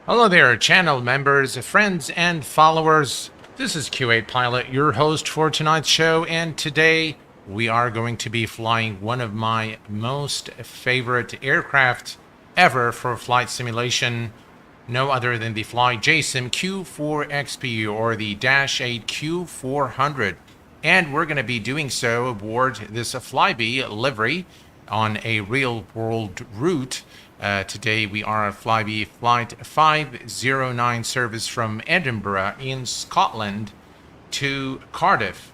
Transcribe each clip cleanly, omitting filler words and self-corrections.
Hello there, channel members, friends, and followers. This is Q8 Pilot, your host for tonight's show, and today we are going to be flying one of my most favorite aircraft ever for flight simulation, no other than the FlyJSim Q4XP or the Dash 8 Q400. And we're going to be doing so aboard this Flybe livery on a real-world route. Today we are on Flybe Flight 509 service from Edinburgh in Scotland to Cardiff.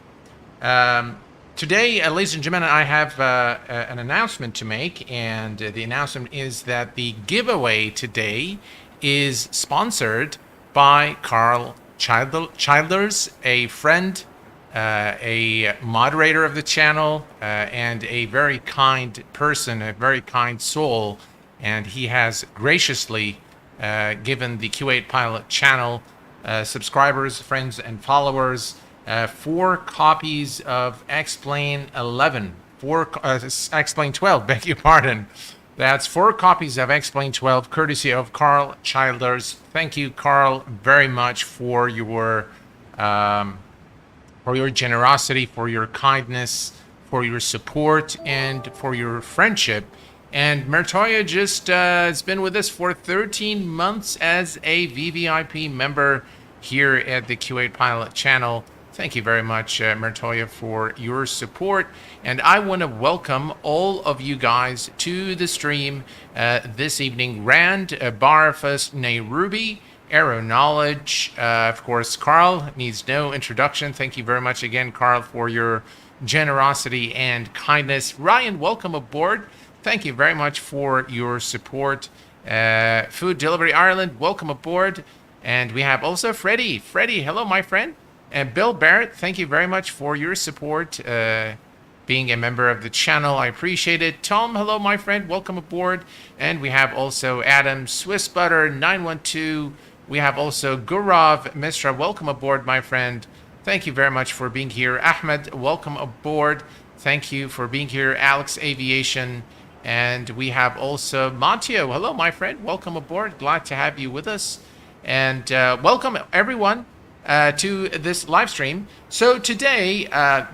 Today, ladies and gentlemen, I have an announcement to make, and the announcement is that the giveaway today is sponsored by Carl Childers, a friend, a moderator of the channel, and a very kind person, a very kind soul. And he has graciously given the Q8 Pilot channel subscribers, friends, and followers 4 copies of X-Plane 11. X-Plane 12, beg your pardon. That's 4 copies of X-Plane 12, courtesy of Carl Childers. Thank you, Carl, very much for your generosity, for your kindness, for your support, and for your friendship. And Mertoya just has been with us for 13 months as a VVIP member here at the Q8 Pilot channel. Thank you very much, Mertoya, for your support. And I want to welcome all of you guys to the stream this evening. Rand, Barfus, Nairobi, Aero Knowledge, of course, Carl needs no introduction. Thank you very much again, Carl, for your generosity and kindness. Ryan, welcome aboard. Thank you very much for your support. Food Delivery Ireland, welcome aboard. And we have also Freddie. Freddie, hello, my friend. And Bill Barrett, thank you very much for your support, being a member of the channel. I appreciate it. Tom, hello, my friend. Welcome aboard. And we have also Adam, Swiss Butter, 912. We have also Gurav Misra. Welcome aboard, my friend. Thank you very much for being here. Ahmed, welcome aboard. Thank you for being here. Alex Aviation. And we have also Montio. Hello, my friend. Welcome aboard. Glad to have you with us. And welcome, everyone, to this live stream. So today,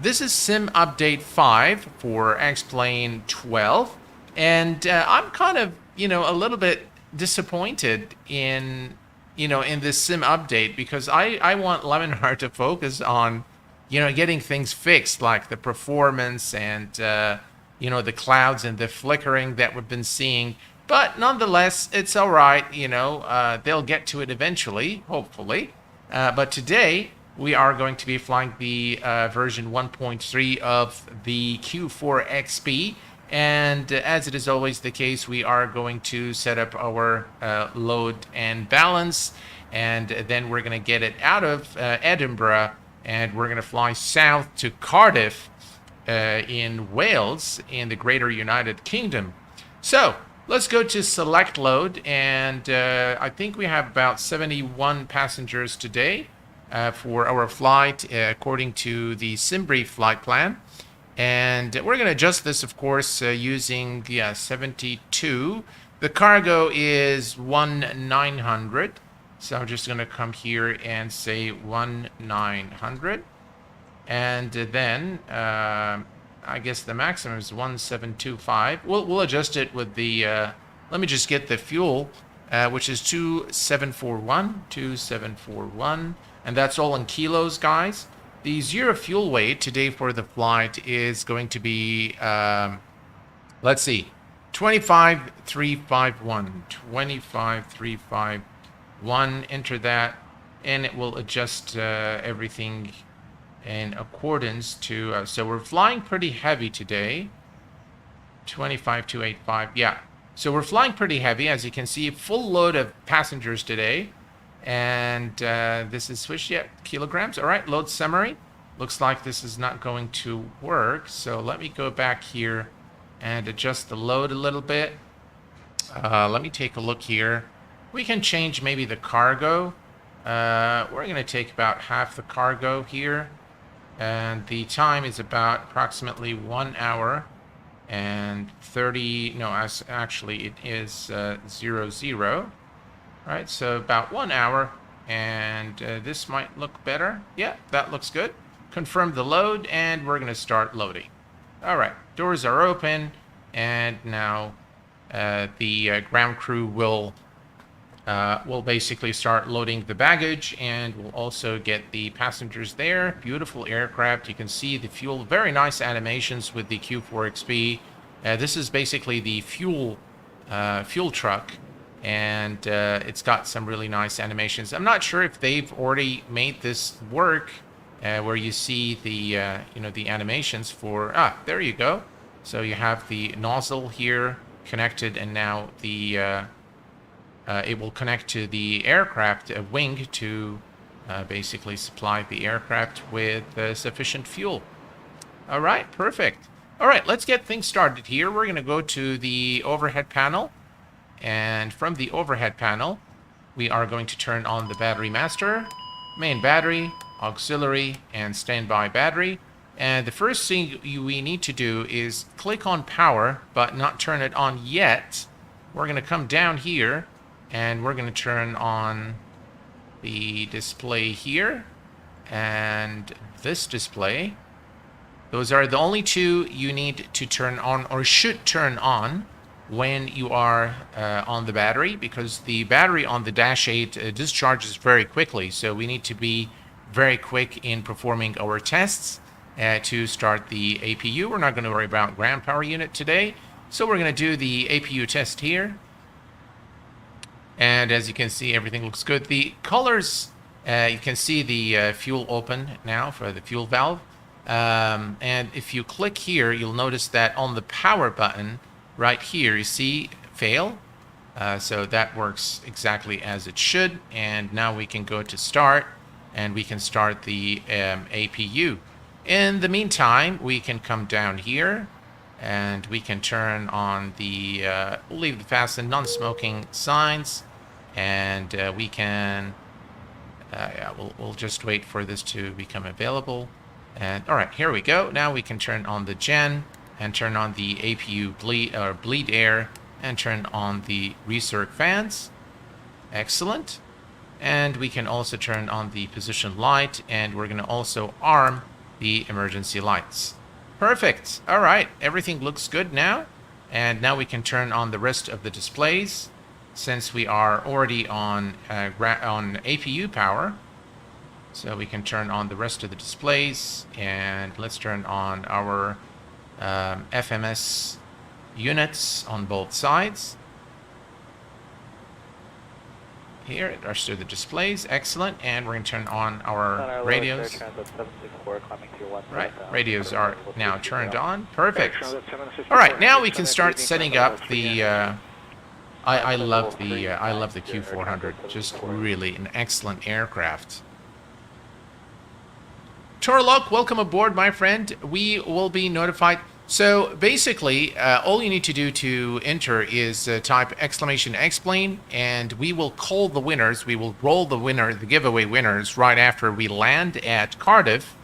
this is Sim Update 5 for X-Plane 12. And I'm kind of, a little bit disappointed in this Sim Update, because I want Lemonheart to focus on, getting things fixed, like the performance and, the clouds and the flickering that we've been seeing. But nonetheless, it's all right. They'll get to it eventually, hopefully. But today, we are going to be flying the version 1.3 of the Q4XP. And as it is always the case, we are going to set up our load and balance. And then we're going to get it out of Edinburgh. And we're going to fly south to Cardiff in Wales, in the Greater United Kingdom. So let's go to select load, and I think we have about 71 passengers today for our flight, according to the SimBrief flight plan. And we're going to adjust this, of course, using 72. The cargo is 1900, so I'm just going to come here and say 1900. And then I guess the maximum is 1725. We'll adjust it with the, let me just get the fuel, which is 2741, and that's all in kilos, guys. The zero fuel weight today for the flight is going to be, let's see, 25351. 25351, enter that, and it will adjust everything in accordance to, so we're flying pretty heavy today. 25285, yeah. So we're flying pretty heavy, as you can see, full load of passengers today. And this is switched, yeah, kilograms. All right, load summary. Looks like this is not going to work. So let me go back here and adjust the load a little bit. Let me take a look here. We can change maybe the cargo. We're going to take about half the cargo here. And the time is about approximately 1 hour and 30, no, actually it is 00. All right, so about 1 hour, and this might look better. Yeah, that looks good. Confirm the load, and we're going to start loading. All right, doors are open, and now the ground crew will basically start loading the baggage, and we'll also get the passengers there. Beautiful aircraft. You can see the fuel. Very nice animations with the Q4XP. This is basically the fuel truck, and it's got some really nice animations. I'm not sure if they've already made this work, where you see the the animations for. There you go. So you have the nozzle here connected, and now the it will connect to the aircraft wing to basically supply the aircraft with sufficient fuel. All right, perfect. All right, let's get things started here. We're going to go to the overhead panel. And from the overhead panel, we are going to turn on the battery master, main battery, auxiliary, and standby battery. And the first thing we need to do is click on power, but not turn it on yet. We're going to come down here, and we're going to turn on the display here and this display. Those are the only two you need to turn on, or should turn on, when you are on the battery, because the battery on the Dash 8 discharges very quickly. So we need to be very quick in performing our tests to start the APU. We're not going to worry about ground power unit today. So we're going to do the APU test here. And as you can see, everything looks good. The colors, you can see the fuel open now for the fuel valve. And if you click here, you'll notice that on the power button right here, you see fail. So that works exactly as it should. And now we can go to start, and we can start the APU. In the meantime, we can come down here, and we can turn on the, we'll leave the fasten non-smoking signs. And we can, we'll just wait for this to become available. And all right, here we go. Now we can turn on the gen and turn on the APU bleed air and turn on the recirc fans. Excellent. And we can also turn on the position light, and we're going to also arm the emergency lights. Perfect. All right, everything looks good now. And now we can turn on the rest of the displays, since we are already on APU power. So we can turn on the rest of the displays, and let's turn on our FMS units on both sides. Here, it rushes through the displays. Excellent. And we're going to turn on our radios. Right, radios are now turned on. Perfect. All right, now we can start setting up the. I love the Q400. Just really an excellent aircraft. Torlok, welcome aboard, my friend. We will be notified. So basically, all you need to do to enter is type exclamation explain, and we will call the winners. We will roll the giveaway winners right after we land at Cardiff.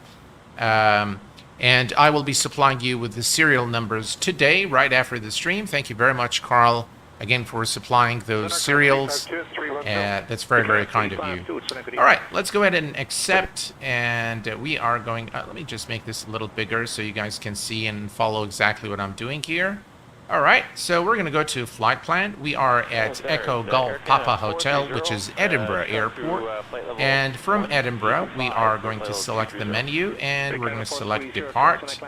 And I will be supplying you with the serial numbers today, right after the stream. Thank you very much, Carl, again, for supplying those serials. That's very, very kind of you. All right, let's go ahead and accept, and we are going. Let me just make this a little bigger so you guys can see and follow exactly what I'm doing here. All right, so we're going to go to flight plan. We are at Echo Golf Papa Hotel, which is Edinburgh Airport. And from Edinburgh, we are going to select the menu, and we're going to select depart.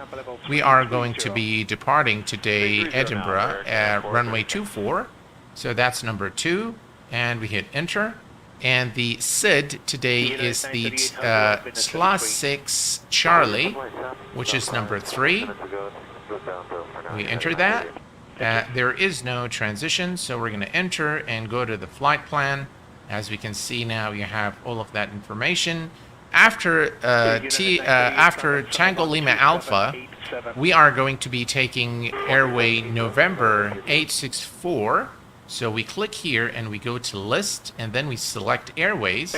We are going to be departing today Edinburgh at runway 24. So that's number 2. And we hit enter. And the SID today is the SLA6 Charlie, which is number 3. We enter that. There is no transition, so we're going to enter and go to the flight plan. As we can see now, you have all of that information. After Tango Lima Alpha, we are going to be taking airway November 864. So we click here and we go to list, and then we select airways,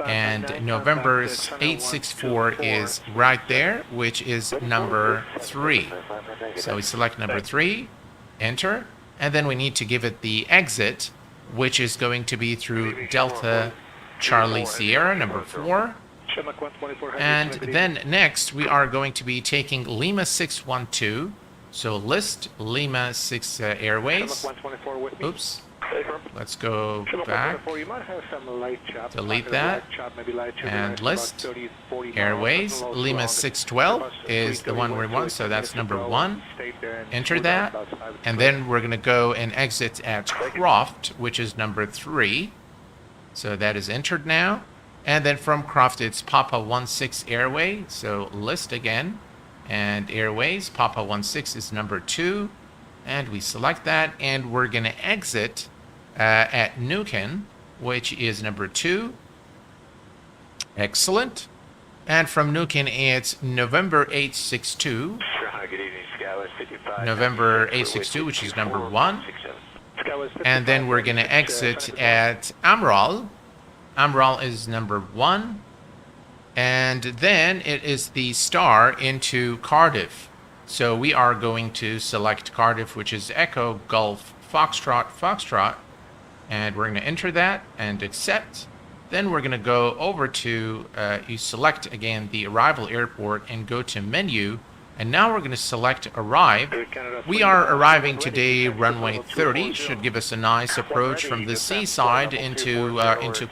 and November 864 is right there, which is number 3. So we select number 3, enter, and then we need to give it the exit. which is going to be through Delta Charlie Sierra, number 4. And then next, we are going to be taking Lima 612. So list Lima 6 Airways. Oops. Let's go back. Delete that. And list Airways. Lima 612 is the one we want, so that's number 1. Enter that. And then we're going to go and exit at Croft, which is number 3. So that is entered now. And then from Croft, it's Papa 16 Airway. So list again. And Airways, Papa 16 is number 2. And we select that. And we're going to exit at Nukin, which is number 2. Excellent. And from Nukin, it's November 862. November 862, which is number 1. And then we're going to exit at Amaral. Amaral is number 1. And then it is the star into Cardiff. So we are going to select Cardiff, which is Echo, Golf, Foxtrot, Foxtrot. And we're going to enter that and accept. Then we're going to go over to, you select again the arrival airport and go to menu. And now we're going to select arrive. We are arriving today runway 30. Should give us a nice approach from the seaside into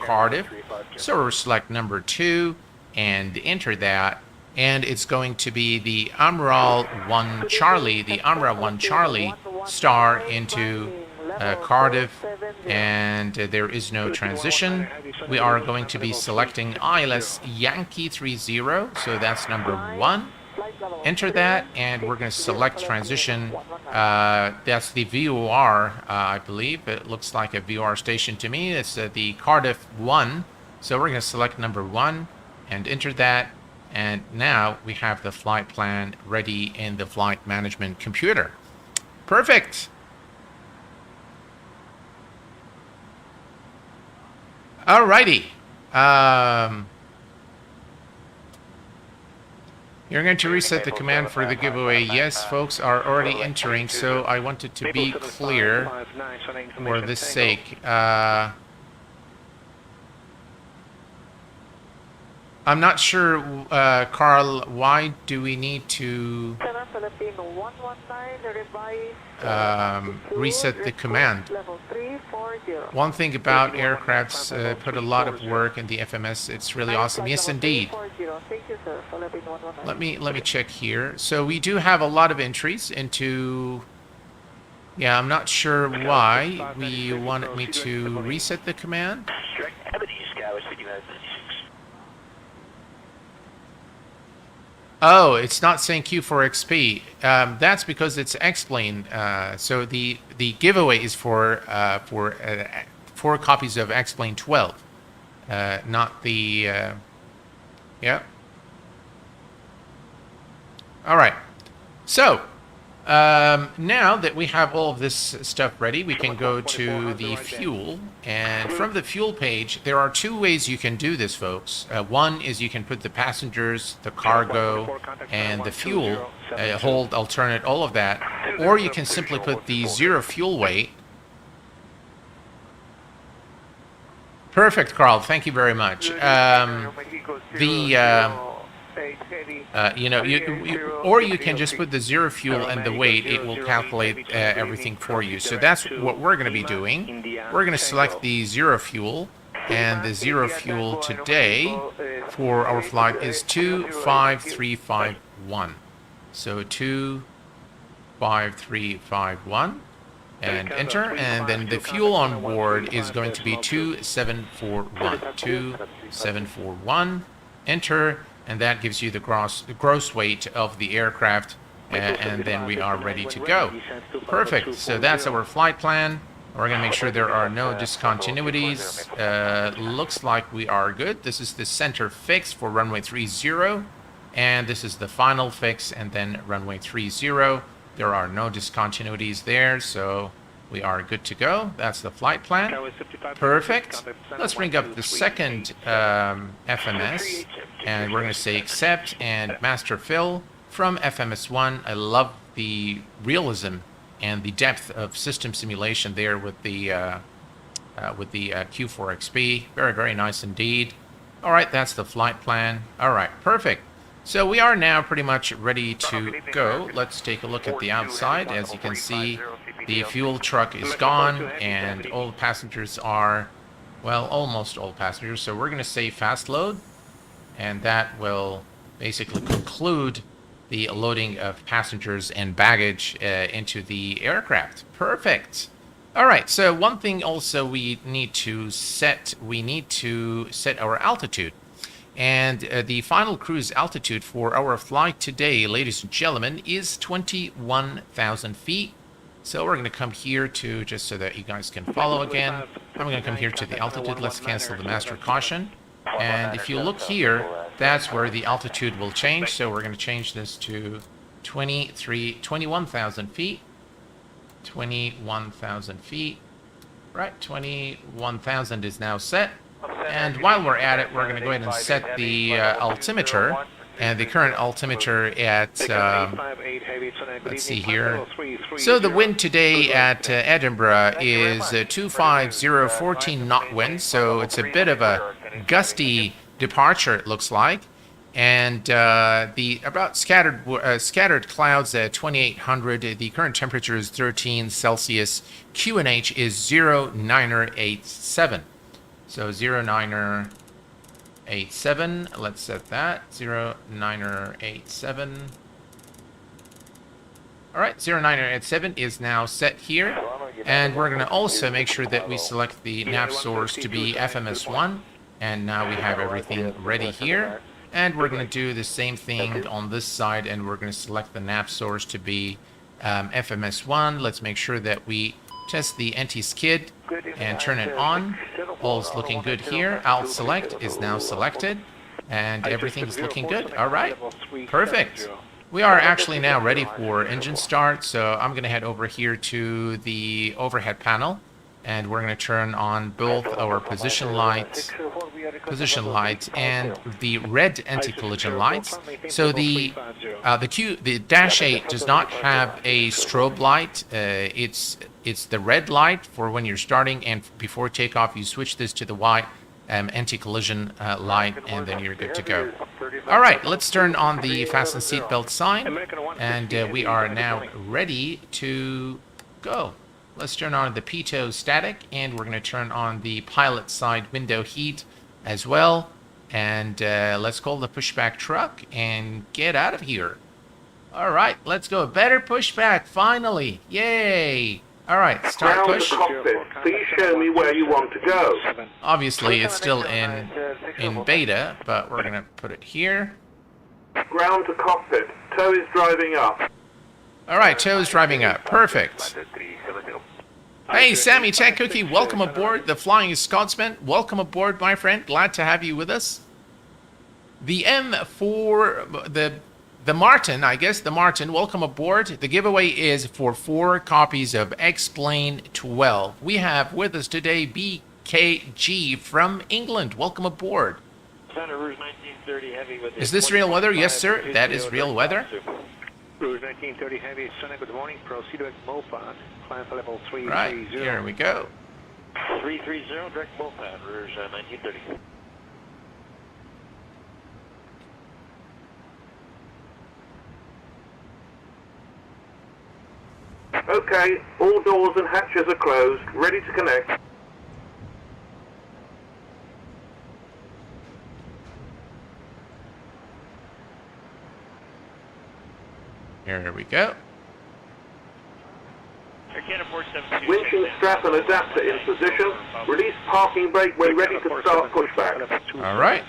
Cardiff. So we'll select number 2 and enter that. And it's going to be the Amaral 1 Charlie, the Amaral 1 Charlie star into Cardiff, and there is no transition. We are going to be selecting ILS Yankee 30, so that's number 1. Enter that, and we're going to select transition. That's the VOR, I believe. It looks like a VOR station to me. It's the Cardiff 1, so we're going to select number 1 and enter that. And now we have the flight plan ready in the flight management computer. Perfect. Alrighty. You're going to reset the command for the giveaway. Yes, folks are already entering, so I wanted to be clear for this sake. I'm not sure, Carl, why do we need to reset the command? One thing about aircrafts put a lot of work in the FMS. It's really awesome. Yes, indeed. Let me check here. So we do have a lot of entries into... Yeah, I'm not sure why we wanted me to reset the command. Oh, it's not saying Q4XP. That's because it's X-Plane. So the giveaway is for 4 copies of X-Plane 12, not the. Yeah. All right. So now that we have all of this stuff ready, we can go to the fuel. And from the fuel page, there are 2 ways you can do this, folks. One is you can put the passengers, the cargo, and the fuel, hold, alternate, all of that. Or you can simply put the 0 fuel weight. Perfect, Carl. Thank you very much. Or you can just put the 0 fuel and the weight. It will calculate everything for you. So that's what we're going to be doing. We're going to select the 0 fuel, and the 0 fuel today for our flight is 25351. So 25351, and enter, and then the fuel on board is going to be 2741. 2741. Enter. And that gives you the gross weight of the aircraft, and then we are ready to go. Perfect. So that's our flight plan. We're going to make sure there are no discontinuities. Looks like we are good. This is the center fix for runway 30, and this is the final fix, and then runway 30. There are no discontinuities there, so we are good to go. That's the flight plan. Perfect. Let's bring up the second FMS, and we're going to say accept and master fill from FMS1. I love the realism and the depth of system simulation there with the with the Q4XP. Very, very nice indeed. All right, that's the flight plan. All right, perfect. So we are now pretty much ready to go. Let's take a look at the outside. As you can see, the fuel truck is gone and all the passengers are, well, almost all passengers. So we're going to say fast load, and that will basically conclude the loading of passengers and baggage into the aircraft. Perfect. All right, so one thing also we need to set our altitude. And the final cruise altitude for our flight today, ladies and gentlemen, is 21,000 feet. So we're going to come here to, just so that you guys can follow again, I'm going to come here to the altitude. Let's cancel the master caution. And if you look here, that's where the altitude will change. So we're going to change this to 21,000 feet. 21,000 feet. Right, 21,000 is now set. And while we're at it, we're going to go ahead and set the altimeter. And the current altimeter at, let's see here. So the wind today at Edinburgh is 25014 knot wind. So it's a bit of a gusty departure, it looks like. And the about scattered clouds at 2800. The current temperature is 13 Celsius. QNH is 0987. So 0987. Let's set that 0987. All right, 0987 is now set here, and we're going to also make sure that we select the nav source to be FMS1. And now we have everything ready here. And we're going to do the same thing on this side, and we're going to select the nav source to be FMS1. Let's make sure that we test the anti-skid and turn it on. All's looking good here. Alt select is now selected, and everything is looking good. All right, perfect. We are actually now ready for engine start, so I'm going to head over here to the overhead panel, and we're going to turn on both our position lights and the red anti-collision lights. So the Dash 8 does not have a strobe light. It's the red light for when you're starting, and before takeoff you switch this to the white anti-collision light, and then you're good to go. All right, let's turn on the fasten seatbelt sign, and we are now ready to go. Let's turn on the pitot static, and we're going to turn on the pilot side window heat as well. And let's call the pushback truck and get out of here. All right, let's go. Better pushback, finally. Yay. All right, start push. Cockpit. Please show me where you want to go. Obviously, it's still in beta, but we're going to put it here. Ground to cockpit. Tow is driving up. All right, tow is driving up. Perfect. Hey, Sammy Tech Cookie, welcome aboard. The Flying Scotsman, welcome aboard, my friend. Glad to have you with us. The M4, the Martin, I guess, the Martin, welcome aboard. The giveaway is for 4 copies of X-Plane 12. We have with us today BKG from England. Welcome aboard. Is this real weather? Yes, sir. That is real weather. Rouge 1930 Heavy, Sunny, good morning. Proceed with MOPAD. Climb to level 330. Right, here we go. 330, direct MOPAD, Rouge 1930. Okay, all doors and hatches are closed. Ready to connect. Here we go. Winching strap and adapter in position. Release parking brake when ready to start pushback. All right.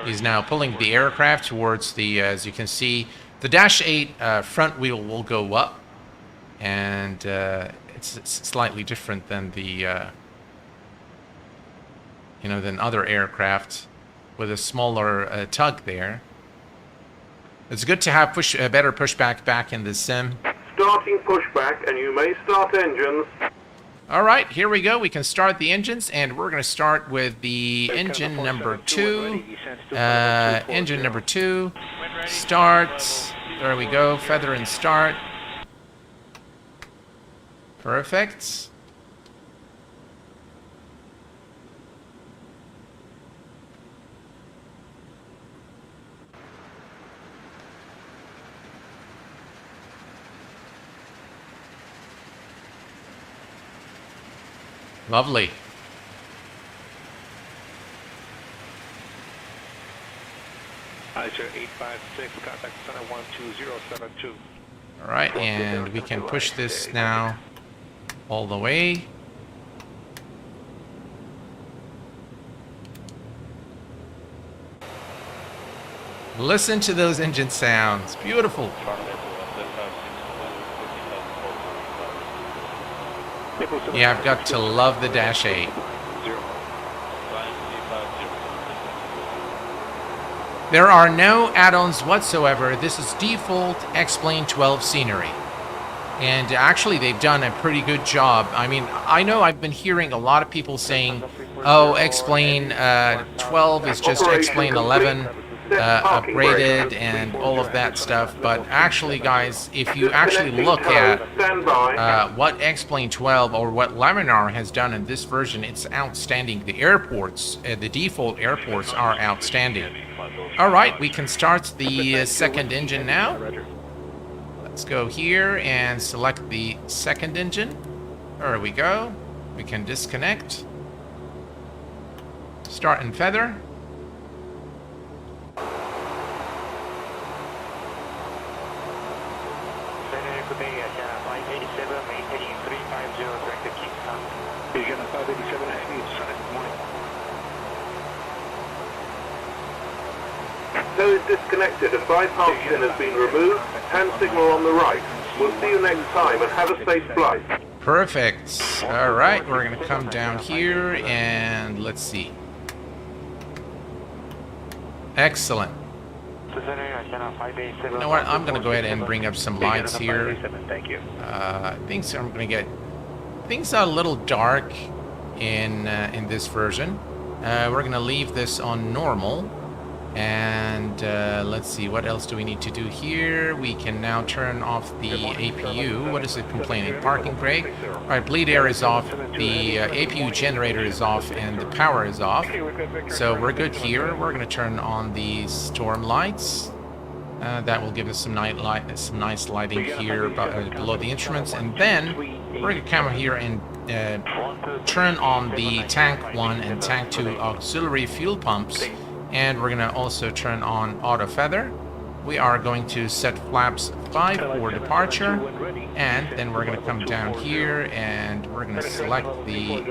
He's now pulling the aircraft towards the, as you can see, the Dash 8 front wheel will go up, and it's slightly different than the, than other aircraft with a smaller tug there. It's good to have better pushback back in the sim. Starting pushback, and you may start engines. All right, here we go. We can start the engines, and we're going to start with the engine number 2. Engine number 2. Start. There we go. Feather and start. Perfect. Lovely. Icer 856, contact center 12072. All right, and we can push this now all the way. Listen to those engine sounds. Beautiful. Yeah, I've got to love the Dash 8. There are no add-ons whatsoever. This is default X-Plane 12 scenery. And actually, they've done a pretty good job. I mean, I know I've been hearing a lot of people saying, oh, X-Plane 12 is just X-Plane 11 upgraded and all of that stuff. But actually, guys, if you actually look at what X-Plane 12 or what Laminar has done in this version, it's outstanding. The airports, the default airports are outstanding. All right, we can start the second engine now. Let's go here and select the second engine. There we go. We can disconnect. Start and feather. Tow is disconnected. A bypass pin has been removed. Hand signal on the right. We'll see you next time and have a safe flight. Perfect. All right, we're going to come down here and let's see. Excellent. You know what? I'm going to go ahead and bring up some lights here. Things are going to get things are a little dark in this version. We're going to leave this on normal. And let's see, what else do we need to do here? We can now turn off the APU. What is it complaining? Parking brake. All right, bleed air is off. The APU generator is off, and the power is off. So we're good here. We're going to turn on the storm lights. That will give us some nice lighting here below the instruments. And then we're going to come here and turn on the tank 1 and tank 2 auxiliary fuel pumps. And we're going to also turn on auto feather. We are going to set flaps 5 for departure. And then we're going to come down here and we're going to select the...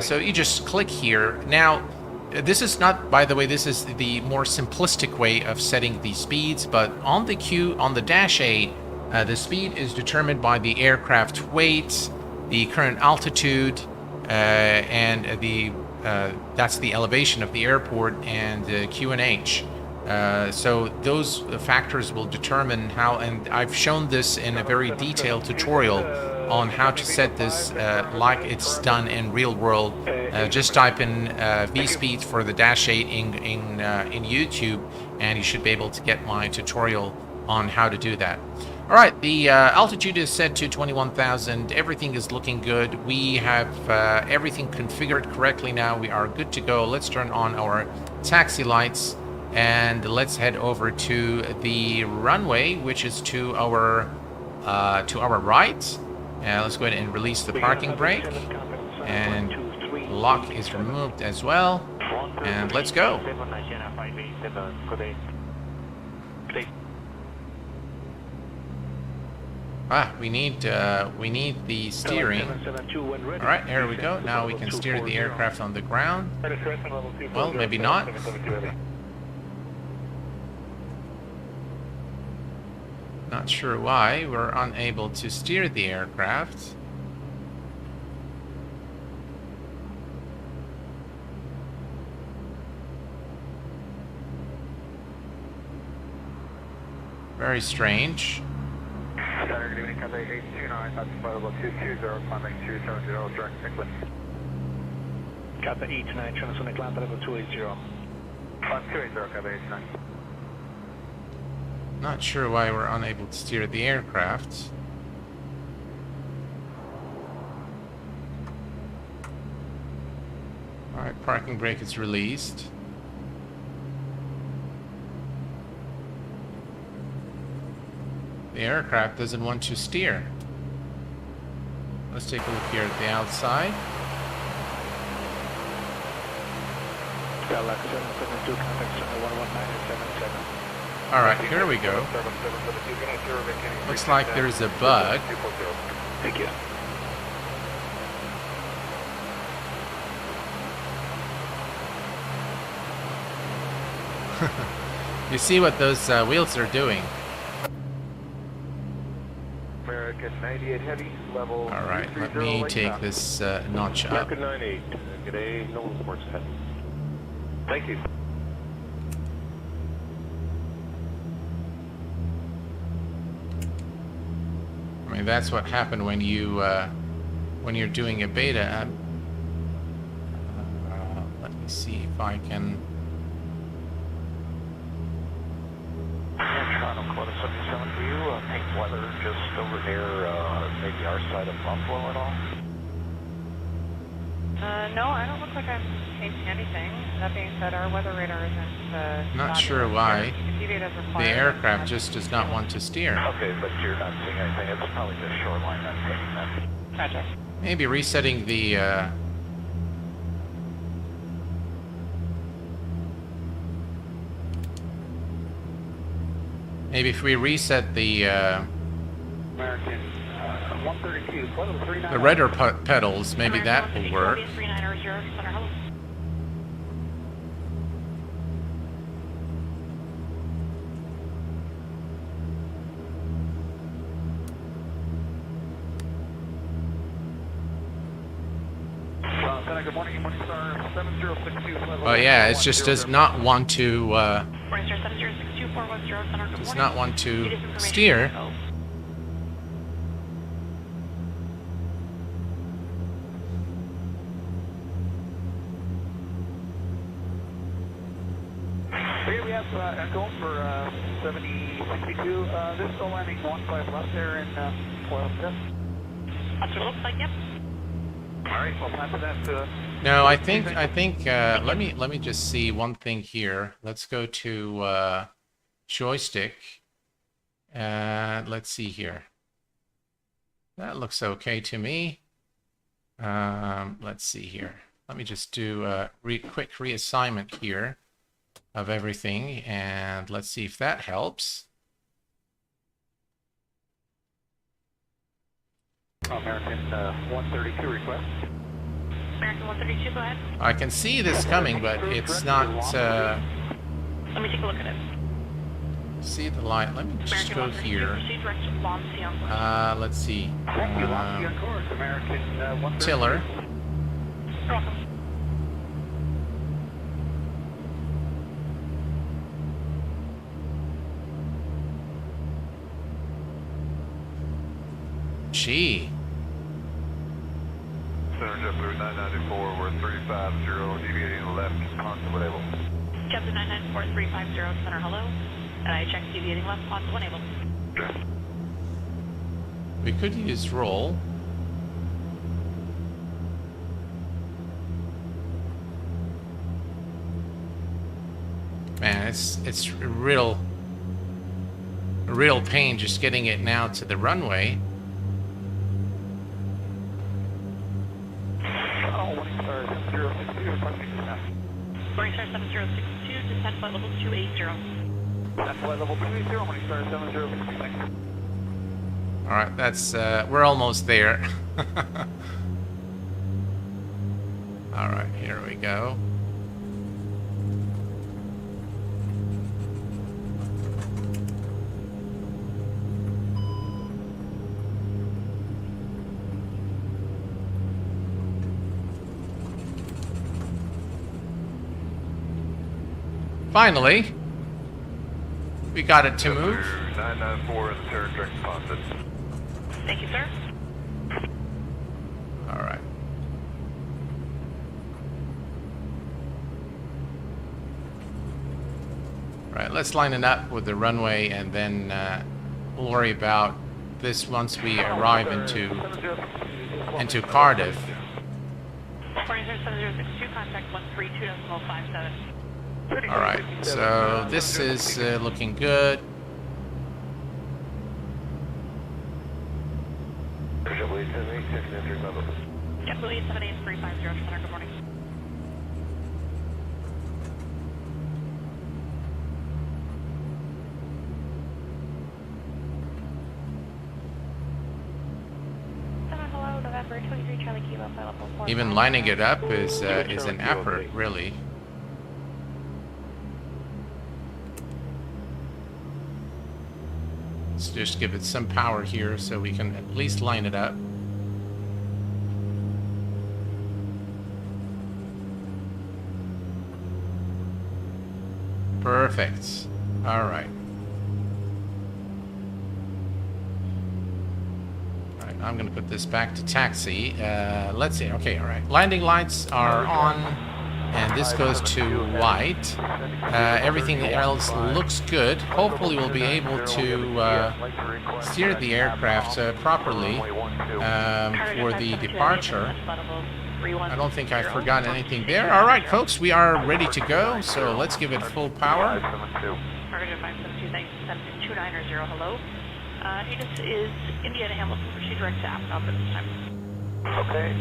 so you just click here. Now, this is not, by the way, this is the more simplistic way of setting the speeds. But on the Dash 8, the speed is determined by the aircraft weight, the current altitude, and that's the elevation of the airport, and QNH. So those factors will determine how, and I've shown this in a very detailed tutorial on how to set this like it's done in real world. Just type in V-speed for the Dash 8 in YouTube, and you should be able to get my tutorial on how to do that. All right, the altitude is set to 21,000. Everything is looking good. We have everything configured correctly now. We are good to go. Let's turn on our taxi lights and let's head over to the runway, which is to our right. Let's go ahead and release the parking brake, and lock is removed as well. And let's go. We need the steering. All right, here we go. Now we can steer the aircraft on the ground. Well, maybe not. Not sure why we're unable to steer the aircraft. Very strange. Good evening, Cathay 829, Occupiable 220, climbing 270, direct Nicklin. Cathay 829, transonic land level 280. 280, Cathay 829. Not sure why we're unable to steer the aircraft. Alright, parking brake is released. The aircraft doesn't want to steer. Let's take a look here at the outside. All right, here we go. Looks like there's a bug. Thank you. You see what those wheels are doing. American 98 heavy, level. All right, let me take this notch up. American 98, good day, no reports ahead. Thank you. I mean, that's what happened when you're doing a beta. Let me see if I can. Toronto, Quota 77 for you. Pink weather just over near maybe our side of Buffalo at all? No, I don't look like I'm chasing anything. That being said, our weather radar isn't. Not sure why. The aircraft just does not want to steer. Okay, but you're not seeing anything. It's probably the shoreline I'm taking then. Gotcha. Maybe resetting the. Maybe if we reset the American 132, Quota 39. the rudder pedals, maybe that will work. Good morning, Morningstar 7062. Oh yeah, it just does not want to. Morningstar 7062-410 Center. Good Does morning. not want to It is information. steer. Oh. Here we have Echo for 7062. This is still landing 15 left there in Oil Test. That's what it looks like, yep. All right, well, time for that. No, I think. Let me just see one thing here. Let's go to joystick. Let's see here. That looks okay to me. Let's see here. Let me just do a quick reassignment here of everything, and let's see if that helps. American 132 request. American 132, go ahead. I can see this coming, but it's not. Let me take a look at it. See the light. Let me just American go 132, here. proceed direct to Long Sea on course. Let's see. Thank you, Long Sea on course. American 132. Tiller. You're welcome. Gee. Center JetBlue 994, we're 350, deviating left, constant enable. JetBlue 994-350 Center, hello. And I checked deviating left, console enabled. We could use roll. Man, it's a real pain just getting it now to the runway. Morningstar 7062, requesting descent. Morningstar 7062, descent flight level 280. That's flight level 280, Morningstar 7062, thank you. All right, that's we're almost there. All right, here we go. Finally, we got it to move. 994 in the turn direct deposit. Thank you, sir. All right. Right, let's line it up with the runway, and then we'll worry about this once we arrive into Cardiff. Morningstar 7062, contact 132.57. All right, so this is looking good. JetBlue 878, JetBlue 878-350 Center, good morning. Even lining it up is an effort, really. Let's just give it some power here so we can at least line it up. Perfect. All right. All right, I'm going to put this back to taxi. Let's see. Okay, all right. Landing lights are on, and this goes to white. Everything else looks good. Hopefully we'll be able to steer the aircraft properly for the departure. I don't think I forgot anything there. All right, folks, we are ready to go, so let's give it full power. Target 572-290, hello. This is Indiana Hamilton. Proceed direct to Aptow at this time. Okay,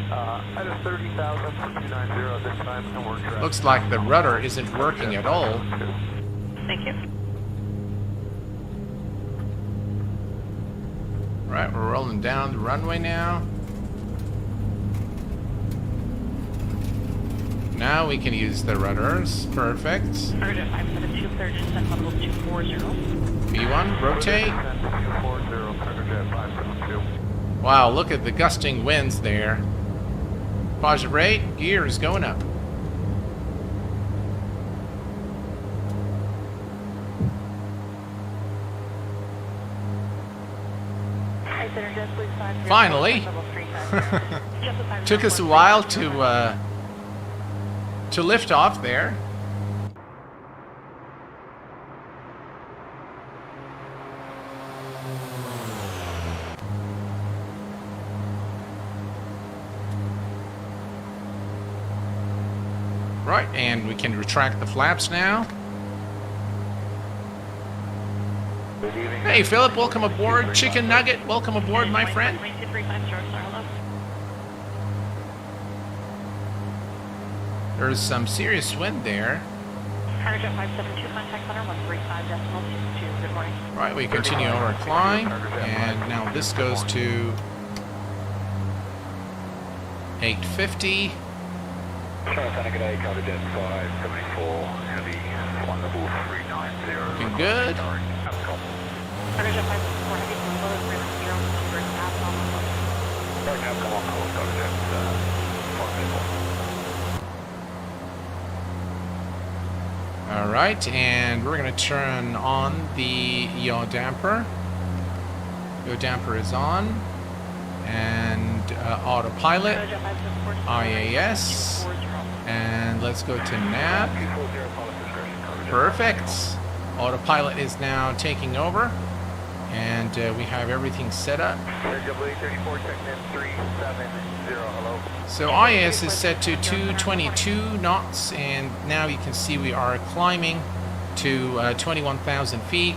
at a 30,000 for 290 this time, and we're direct. Looks like the rudder isn't working at all. Thank you. All right, we're rolling down the runway now. Now we can use the rudders. Perfect. Target 572, clear to descend level 240. B1, rotate. 240, Cardiff 572. Wow, look at the gusting winds there. Pause rate, gear is going up. Finally. Took us a while to lift off there. Right, and we can retract the flaps now. Hey Philip, welcome aboard. Chicken Nugget, welcome aboard, my friend. There's some serious wind there. Target 572, contact center 135.22. Good morning. Right, we continue our climb, and now this goes to 850. Good day, Cardiff 574, heavy, flight level 390. Looking good. Target 574, heavy, low 310, number Aptow. Right, come on, Cardiff 574. All right, and we're going to turn on the yaw damper. Yaw damper is on, and autopilot, IAS, and let's go to nav. Perfect. Autopilot is now taking over, and we have everything set up. So IAS is set to 222 knots, and now you can see we are climbing to 21,000 feet.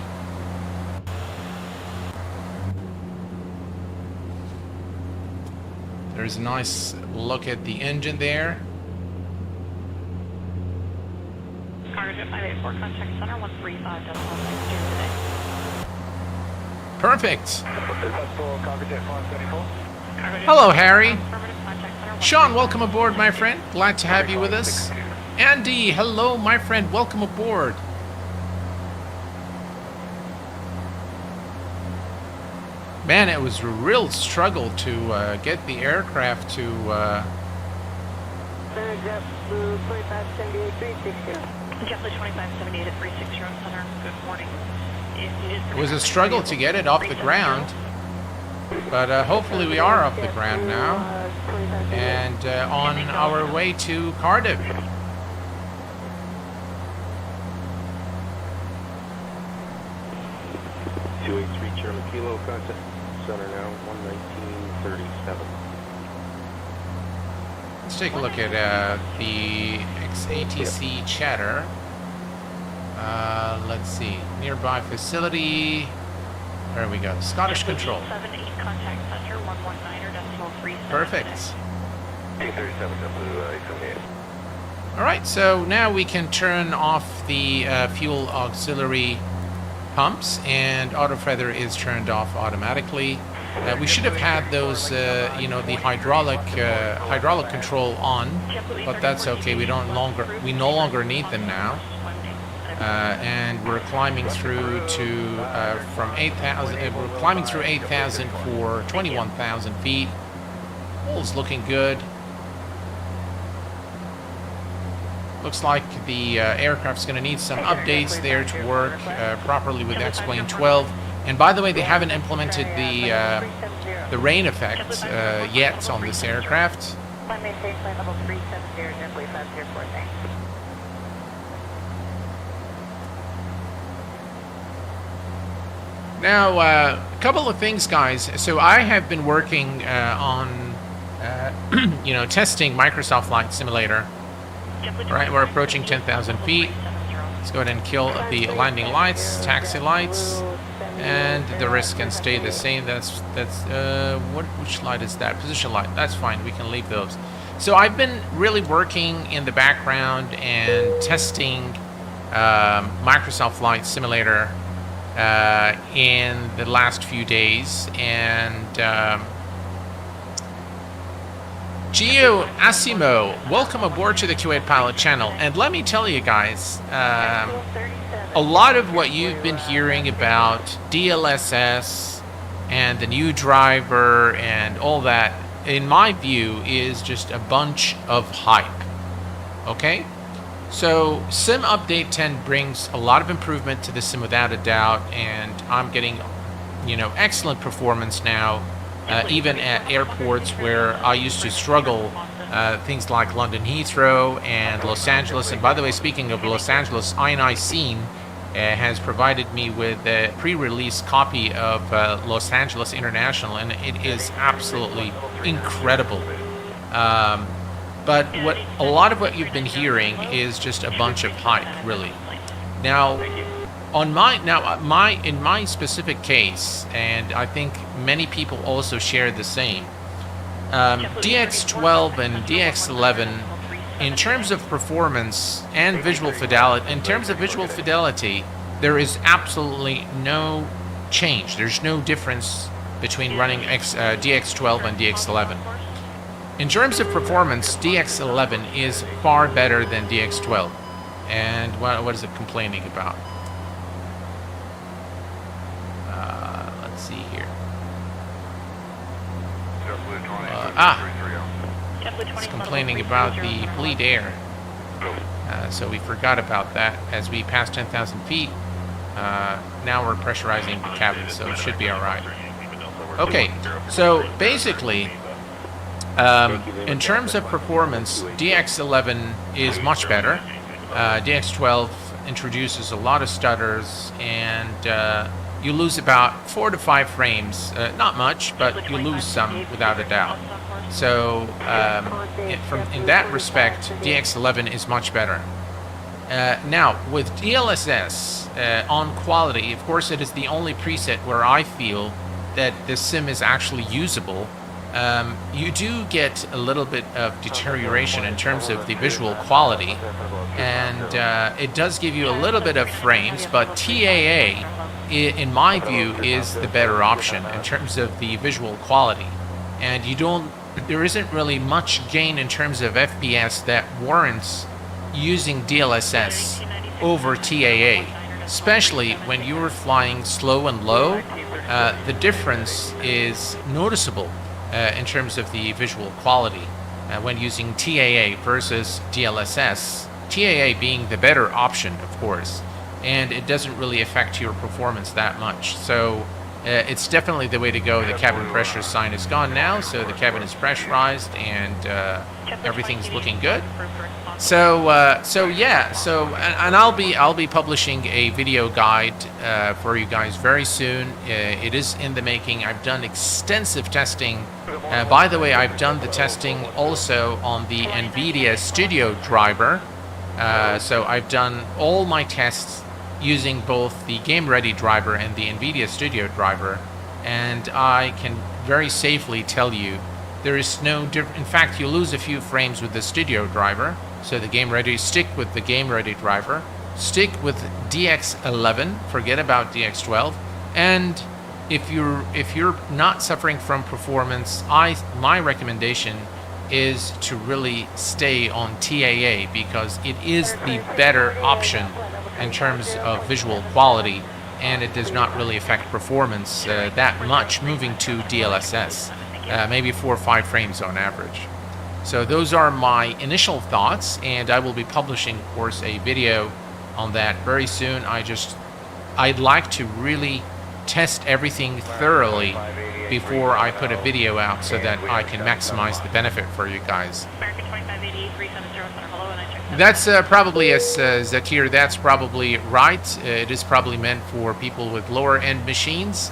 There's a nice look at the engine there. Target 584, contact center 135.62 today. Perfect. Hello, Harry. Sean, welcome aboard, my friend. Glad to have you with us. Andy, hello, my friend. Welcome aboard. Man, it was a real struggle to get the aircraft to... JetBlue 2578 at 360 center. Good morning. It was a struggle to get it off the ground, but hopefully we are off the ground now and on our way to Cardiff. German Kilo, contact center now 119.37. Let's take a look at the XATC chatter. Let's see. Nearby facility. There we go. Scottish Control. Perfect. Alright, so now we can turn off the fuel auxiliary pumps, and auto feather is turned off automatically. We should have had those, you know, the hydraulic control on, but that's okay. We no longer need them now. And we're climbing through to from 8,000. We're climbing through 8,000 for 21,000 feet. All's looking good. Looks like the aircraft's going to need some updates there to work properly with X-Plane 12. And by the way, they haven't implemented the rain effect yet on this aircraft. Now, a couple of things, guys. So I have been working on, you know, testing Microsoft Flight Simulator. Right, we're approaching 10,000 feet. Let's go ahead and kill the landing lights, taxi lights, and the rest can stay the same. Which light is that? Position light. That's fine. We can leave those. So I've been really working in the background and testing Microsoft Flight Simulator in the last few days, and Gio Asimo, welcome aboard to the Kuwait Pilot channel. And let me tell you guys, a lot of what you've been hearing about DLSS and the new driver and all that, in my view, is just a bunch of hype. Okay? So Sim Update 10 brings a lot of improvement to the sim without a doubt, and I'm getting, you know, excellent performance now, even at airports where I used to struggle, things like London Heathrow and Los Angeles. And by the way, speaking of Los Angeles, INICENE has provided me with a pre-release copy of Los Angeles International, and it is absolutely incredible. But a lot of what you've been hearing is just a bunch of hype, really. Now, in my specific case, and I think many people also share the same, DX12 and DX11, in terms of performance and visual fidelity, there is absolutely no change. There's no difference between running DX12 and DX11. In terms of performance, DX11 is far better than DX12. And what is it complaining about? Let's see here. It's complaining about the bleed air. So we forgot about that as we passed 10,000 feet. Now we're pressurizing the cabin, so it should be all right. Okay, so basically, in terms of performance, DX11 is much better. DX12 introduces a lot of stutters, and you lose about 4 to 5 frames. Not much, but you lose some without a doubt. So in that respect, DX11 is much better. Now, with DLSS on quality, of course, it is the only preset where I feel that the sim is actually usable. You do get a little bit of deterioration in terms of the visual quality, and it does give you a little bit of frames, but TAA, in my view, is the better option in terms of the visual quality. And there isn't really much gain in terms of FPS that warrants using DLSS over TAA, especially when you are flying slow and low. The difference is noticeable in terms of the visual quality when using TAA versus DLSS. TAA being the better option, of course, and it doesn't really affect your performance that much. So it's definitely the way to go. The cabin pressure sign is gone now, so the cabin is pressurized, and everything's looking good. So and I'll be publishing a video guide for you guys very soon. It is in the making. I've done extensive testing. By the way, I've done the testing also on the NVIDIA Studio driver. So I've done all my tests using both the Game Ready driver and the NVIDIA Studio driver, and I can very safely tell you there is no difference. In fact, you lose a few frames with the Studio driver. So the Game Ready, stick with the Game Ready driver, stick with DX11, forget about DX12, and if you're not suffering from performance, my recommendation is to really stay on TAA because it is the better option in terms of visual quality, and it does not really affect performance that much moving to DLSS, maybe 4 or 5 frames on average. So those are my initial thoughts, and I will be publishing, of course, a video on that very soon. I'd like to really test everything thoroughly before I put a video out so that I can maximize the benefit for you guys. American 2588, 370 Center, hello, and I checked. That's probably, as Zakir, that's probably right. It is probably meant for people with lower end machines.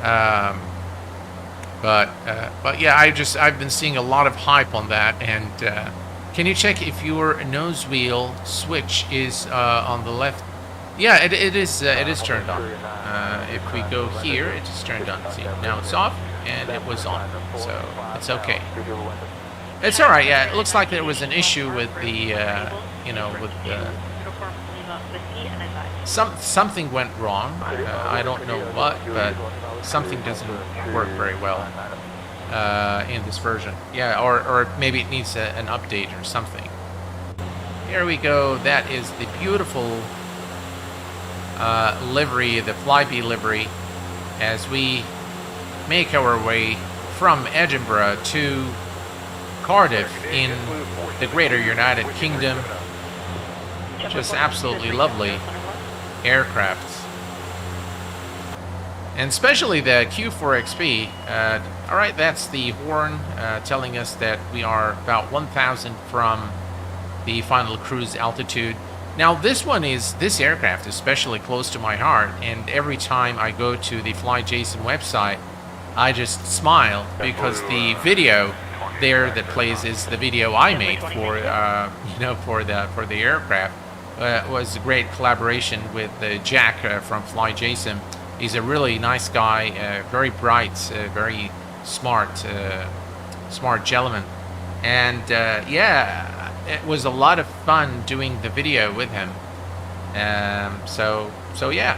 But yeah, I've been seeing a lot of hype on that. And can you check if your nose wheel switch is on the left? Yeah, it is turned on. If we go here, it is turned on. See, now it's off, and it was on, so it's okay. It's all right. Yeah, it looks like there was an issue with the, something went wrong. I don't know what, but something doesn't work very well in this version. Yeah, or maybe it needs an update or something. Here we go. That is the beautiful livery, the Flyby livery, as we make our way from Edinburgh to Cardiff in the Greater United Kingdom. Just absolutely lovely aircrafts, and especially the Q4XP. All right, that's the horn telling us that we are about 1,000 from the final cruise altitude. Now this aircraft is especially close to my heart, and every time I go to the FlyJSim website, I just smile because the video there that plays is the video I made for for the aircraft. Was a great collaboration with Jack from FlyJSim. He's a really nice guy, very bright, very smart gentleman, and yeah. It was a lot of fun doing the video with him. So yeah.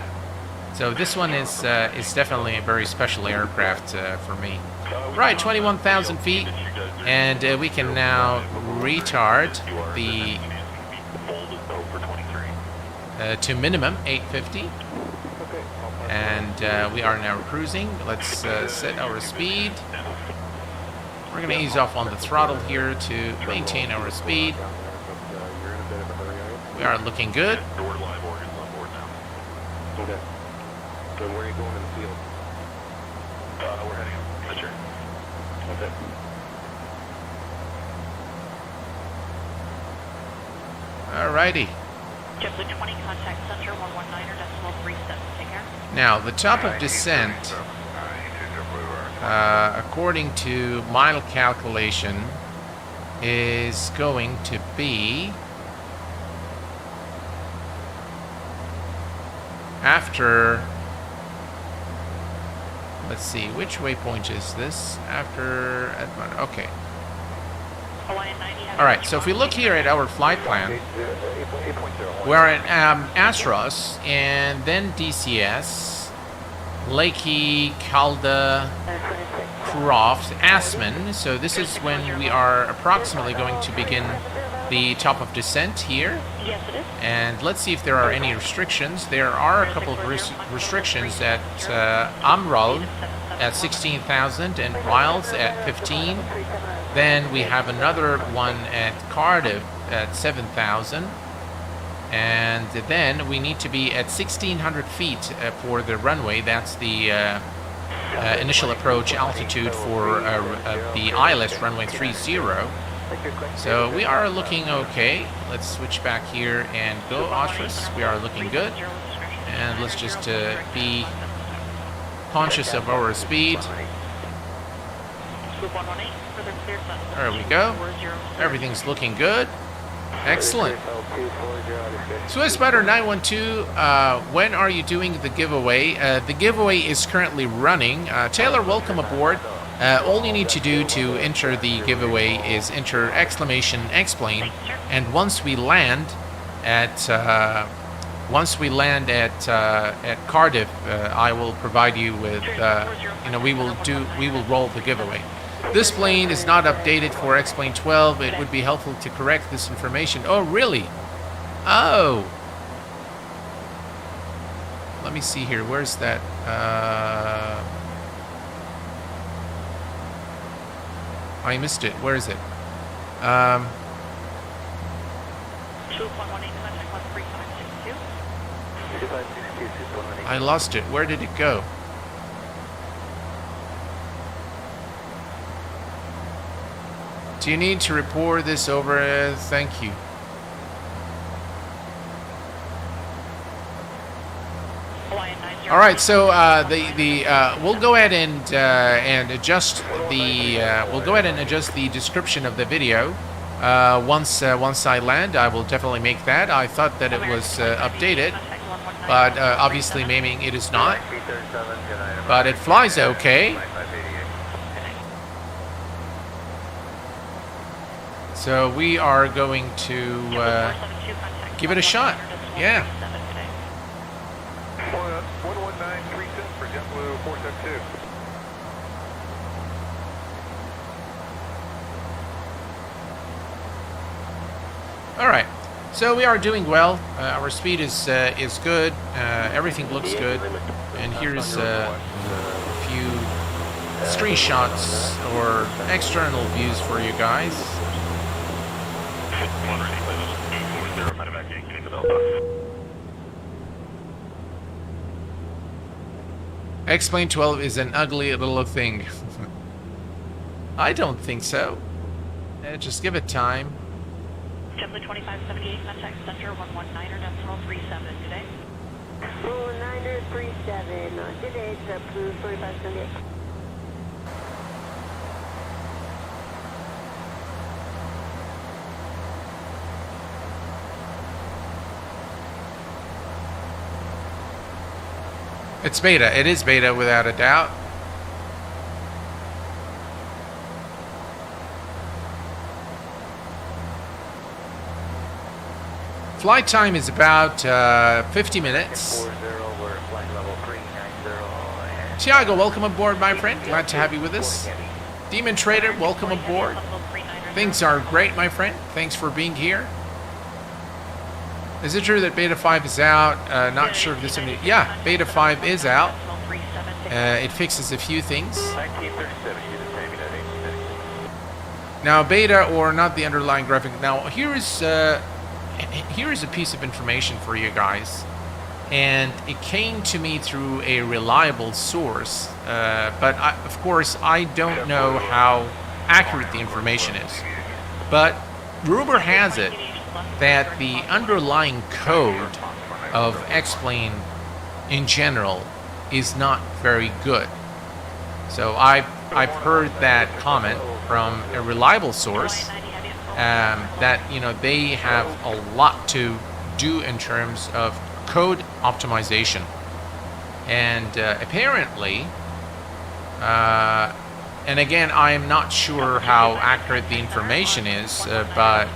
So this one is definitely a very special aircraft for me. Right, 21,000 feet, and we can now retard the to minimum 850, and we are now cruising. Let's set our speed. We're going to ease off on the throttle here to maintain our speed. We are looking good. So where are you going in the field? We're heading up. Sure. Okay. Alrighty. JetBlue 20, contact center 119.37. Take care. Now, the top of descent, according to my calculation, is going to be after, let's see, which waypoint is this? After Edinburgh, okay. Alright, so if we look here at our flight plan, we're at Astros, and then DCS, Lakey, Calda, Croft, Asman. So this is when we are approximately going to begin the top of descent here. Yes, it is. And let's see if there are any restrictions. There are a couple of restrictions at Amral at 16,000 and Wiles at 15. Then we have another one at Cardiff at 7,000. And then we need to be at 1,600 feet for the runway. That's the initial approach altitude for the ILS runway 30. So we are looking okay. Let's switch back here and go Austris. We are looking good. And let's just be conscious of our speed. There we go. Everything's looking good. Excellent. Swiss Spider 912, when are you doing the giveaway? The giveaway is currently running. Taylor, welcome aboard. All you need to do to enter the giveaway is enter !explain, and once we land at once we land at Cardiff, I will provide you with, we will roll the giveaway. This plane is not updated for X-Plane 12. It would be helpful to correct this information. Oh, really? Oh. Let me see here. Where's that? I missed it. Where is it? 2.18, I lost it. Where did it go? Do you need to report this over? Thank you. All right, so we'll go ahead and adjust the description of the video. Once I land, I will definitely make that. I thought that it was updated, but obviously maybe it is not. But it flies okay. So we are going to give it a shot. Yeah. 11937 for JetBlue 472. All right. So we are doing well. Our speed is good. Everything looks good. And here's a few screenshots or external views for you guys. X-Plane 12 is an ugly little thing. I don't think so. Just give it time. JetBlue 2578, contact center 119.37 today. 119.37, today JetBlue 2578. It's beta. It is beta without a doubt. Flight time is about 50 minutes. Tiago, welcome aboard, my friend. Glad to have you with us. Demon Trader, welcome aboard. Things are great, my friend. Thanks for being here. Is it true that Beta 5 is out? Not sure if this... Yeah, Beta 5 is out. It fixes a few things. Now, Beta or not the underlying graphic. Now, here is a piece of information for you guys. And it came to me through a reliable source. But, of course, I don't know how accurate the information is. But rumor has it that the underlying code of X-Plane in general is not very good. So I've heard that comment from a reliable source that they have a lot to do in terms of code optimization, and apparently, and again, I am not sure how accurate the information is, but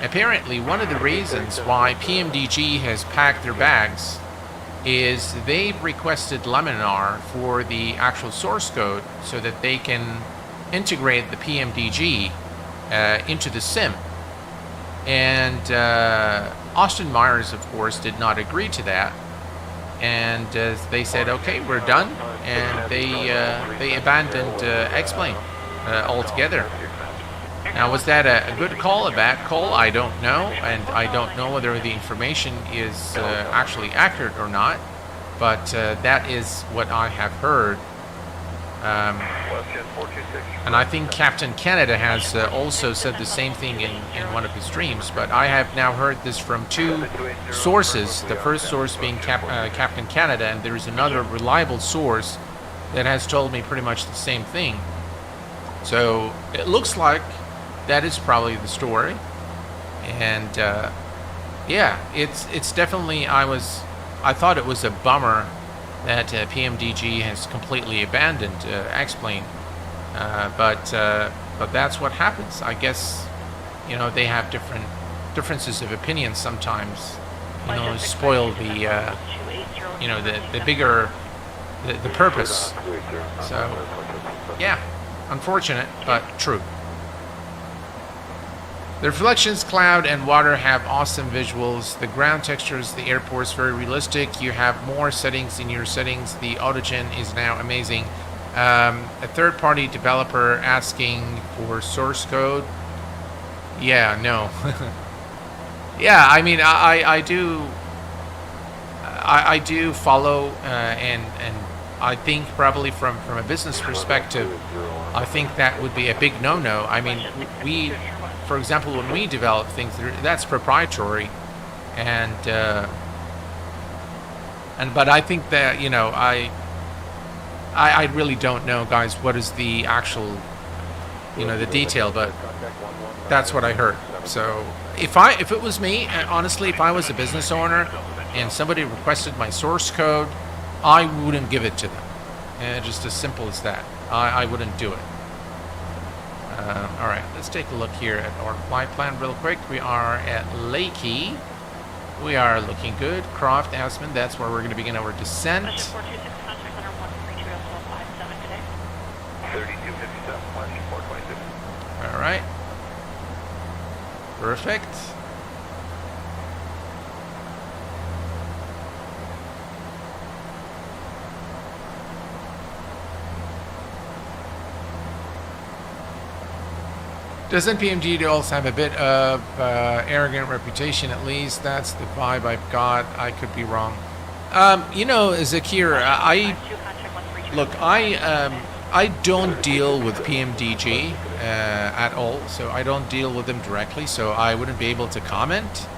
apparently one of the reasons why PMDG has packed their bags is they've requested Laminar for the actual source code so that they can integrate the PMDG into the sim. And Austin Myers, of course, did not agree to that. And they said, okay, we're done. And they abandoned X-Plane altogether. Now, was that a good call, a bad call? I don't know, and I don't know whether the information is actually accurate or not, but that is what I have heard. And I think Captain Canada has also said the same thing in one of his streams, but I have now heard this from two sources, the first source being Captain Canada, and there is another reliable source that has told me pretty much the same thing. So it looks like that is probably the story, and yeah, it's definitely. I thought it was a bummer that PMDG has completely abandoned X-Plane, but that's what happens. I guess they have differences of opinion sometimes spoil the, the bigger, the purpose. So, yeah, unfortunate, but true. The reflections, cloud, and water have awesome visuals. The ground textures, the airport is very realistic. You have more settings in your settings. The autogen is now amazing. A third-party developer asking for source code. Yeah, no. Yeah, I mean, I do follow, and I think probably from a business perspective, I think that would be a big no-no. I mean, we, for example, when we develop things, that's proprietary, but I think that, I really don't know, guys, what is the actual, the detail, but that's what I heard. So if it was me, honestly, if I was a business owner and somebody requested my source code, I wouldn't give it to them. Just as simple as that. I wouldn't do it. All right, let's take a look here at our flight plan real quick. We are at Lakey. We are looking good. Croft, Aspen, that's where we're going to begin our descent. 3257, 426. All right. Perfect. Doesn't PMD also have a bit of arrogant reputation? At least that's the vibe I've got. I could be wrong. Zakir, I don't deal with PMDG at all, so I don't deal with them directly, so I wouldn't be able to comment.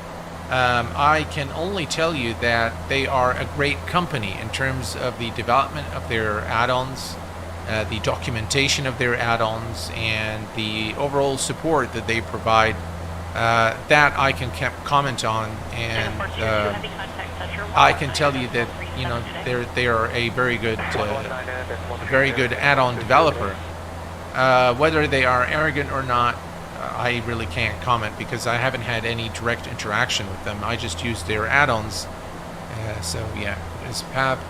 I can only tell you that they are a great company in terms of the development of their add-ons, the documentation of their add-ons, and the overall support that they provide. That I can comment on, and I can tell you that they are a very good add-on developer. Whether they are arrogant or not, I really can't comment because I haven't had any direct interaction with them. I just use their add-ons. So yeah, this path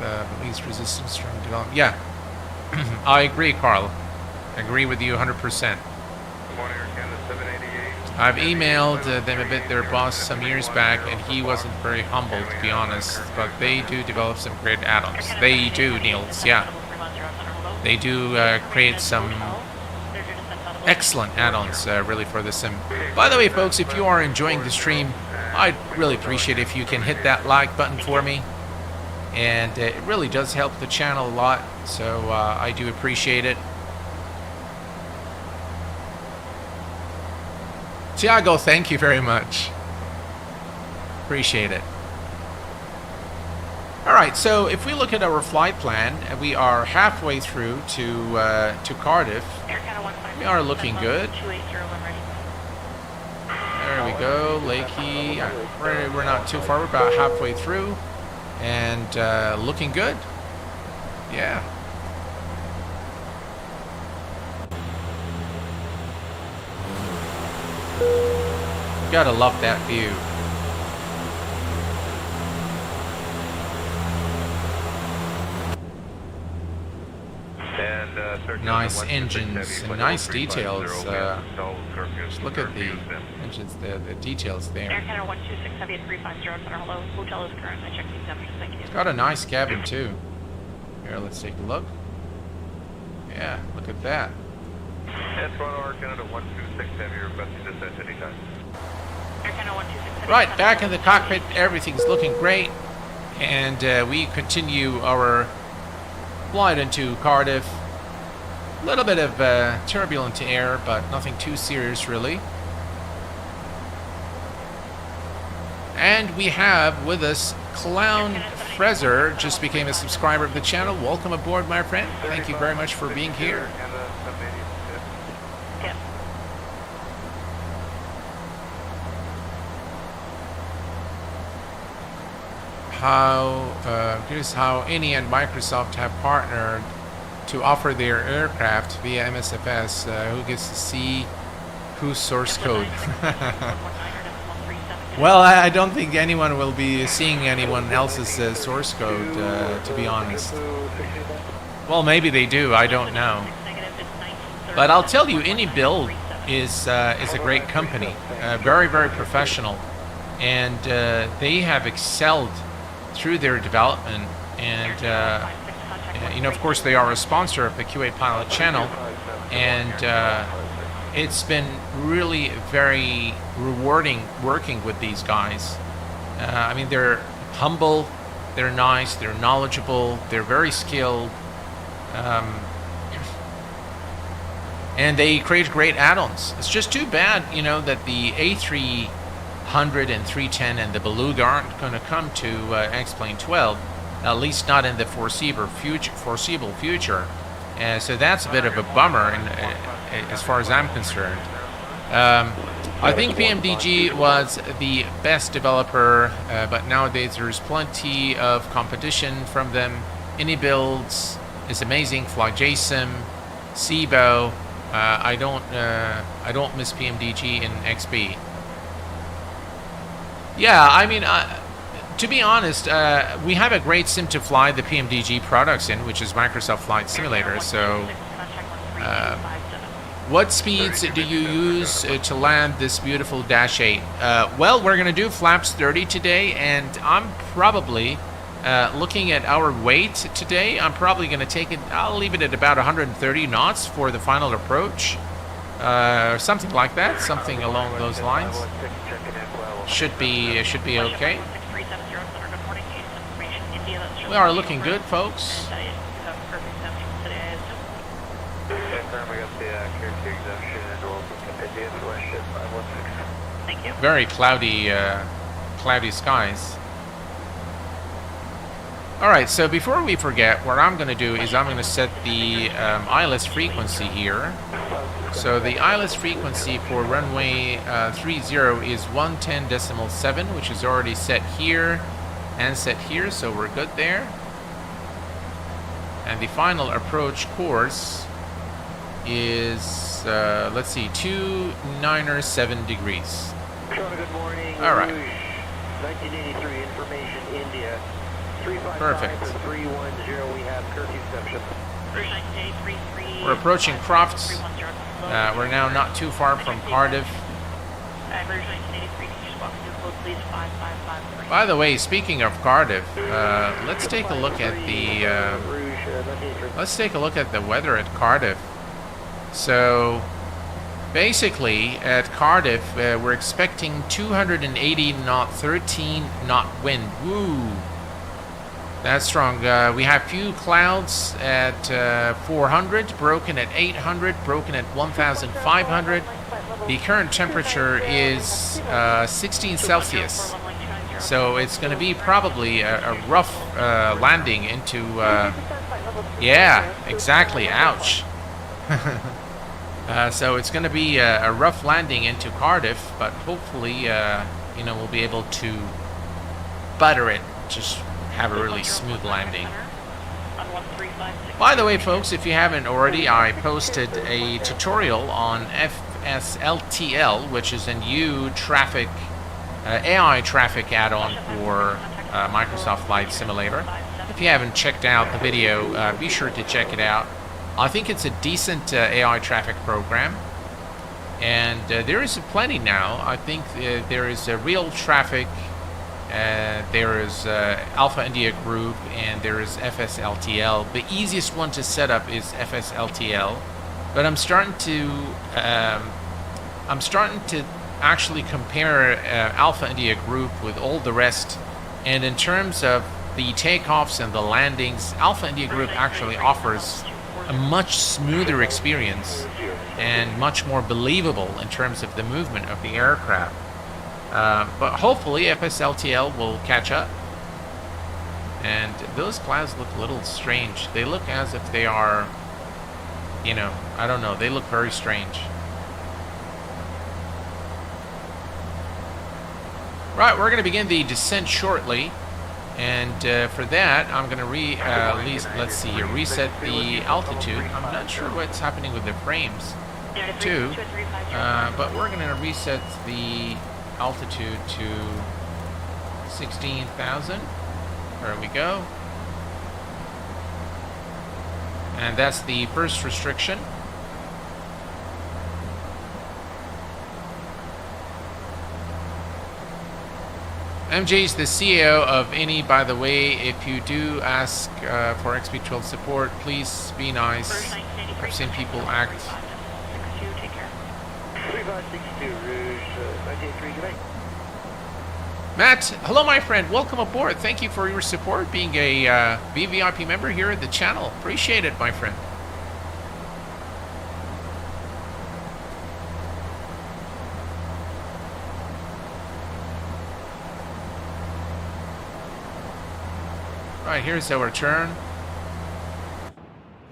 least resistance from development. Yeah, I agree, Carl. I agree with you 100%. I've emailed them a bit, their boss, some years back, and he wasn't very humble, to be honest. But they do develop some great add-ons. They do, Niels, yeah. They do create some excellent add-ons, really, for the sim. By the way, folks, if you are enjoying the stream, I'd really appreciate if you can hit that like button for me. And it really does help the channel a lot, so I do appreciate it. Tiago, thank you very much. Appreciate it. All right, so if we look at our flight plan, we are halfway through to Cardiff. We are looking good. There we go, Lakey. We're not too far. We're about halfway through, and looking good. Yeah. Gotta love that view. And, nice engines and nice details. Just look at the engines, the details there. Air Canada 126 Heavy at 350 Center. Hello. Hotel is current. I checked the exemptions. Thank you. It's got a nice cabin too. Here, let's take a look. Yeah, look at that. And Toronto, Air Canada 126 Heavy, requesting descent anytime. Air Canada 126 Heavy. Right, back in the cockpit, everything's looking great. And we continue our flight into Cardiff. A little bit of turbulent air, but nothing too serious really. And we have with us Clown Frezer, just became a subscriber of the channel. Welcome aboard, my friend. Thank you very much for being here. Yep. Here's how Any and Microsoft have partnered to offer their aircraft via MSFS. Who gets to see whose source code? Well, I don't think anyone will be seeing anyone else's source code, to be honest. Well, maybe they do. I don't know. But I'll tell you, any build is a great company, very, very professional, and they have excelled through their development. And you know, of course, they are a sponsor of the QA Pilot channel, and it's been really very rewarding working with these guys. I mean, they're humble, they're nice, they're knowledgeable, they're very skilled. And they create great add-ons. It's just too bad, you know, that the A300 and 310 and the Beluga aren't going to come to X-Plane 12, at least not in the foreseeable future. So that's a bit of a bummer as far as I'm concerned. I think PMDG was the best developer, but nowadays there's plenty of competition from them. Any builds is amazing. FlyJSim, SIBO. I don't miss PMDG in XP. Yeah, I mean, to be honest, we have a great sim to fly the PMDG products in, which is Microsoft Flight Simulator. So, what speeds do you use to land this beautiful Dash 8? Well, we're gonna do flaps 30 today, and I'm probably looking at our weight today. I'm probably going to take it, I'll leave it at about 130 knots for the final approach. Something like that, something along those lines. Should be okay. We are looking good, folks. Very cloudy, cloudy skies. Alright, so before we forget, what I'm going to do is I'm going to set the ILS frequency here. So the ILS frequency for runway 30 is 110.7, which is already set here and set here, so we're good there. And the final approach course is, let's see, 297 degrees. Good morning. Alright. 1983 information, India. Perfect. 310, we have curfew exception. We're approaching Crofts. We're now not too far from Cardiff. By the way, speaking of Cardiff, let's take a look at the weather at Cardiff. So basically at Cardiff, we're expecting 280 knot, 13 knot wind. Woo! That's strong. We have few clouds at 400, broken at 800, broken at 1,500. The current temperature is 16 Celsius. So it's going to be probably a rough landing into... yeah, exactly. Ouch. So it's going to be a rough landing into Cardiff, but hopefully, you know, we'll be able to butter it. Just have a really smooth landing. By the way, folks, if you haven't already, I posted a tutorial on FSLTL, which is a new traffic, AI traffic add-on for Microsoft Flight Simulator. If you haven't checked out the video, be sure to check it out. I think it's a decent AI traffic program, and there is plenty now. I think there is a real traffic. There is Alpha India Group, and there is FSLTL. The easiest one to set up is FSLTL, but I'm starting to actually compare Alpha India Group with all the rest. And in terms of the takeoffs and the landings, Alpha India Group actually offers a much smoother experience and much more believable in terms of the movement of the aircraft. But hopefully FSLTL will catch up. And those clouds look a little strange. They look as if they are, you know, I don't know, they look very strange. Right, we're going to begin the descent shortly. And for that, I'm going to let's see here, reset the altitude. I'm not sure what's happening with the frames too, but we're going to reset the altitude to 16,000. There we go. And that's the first restriction. MJ is the CEO of any, by the way. If you do ask for XP12 support, please be nice. I've seen people act. 3562, take care. 3562, Rouge, 983, good night. Matt, hello my friend, welcome aboard. Thank you for your support, being a VVIP member here at the channel. Appreciate it, my friend. Right, here's our turn.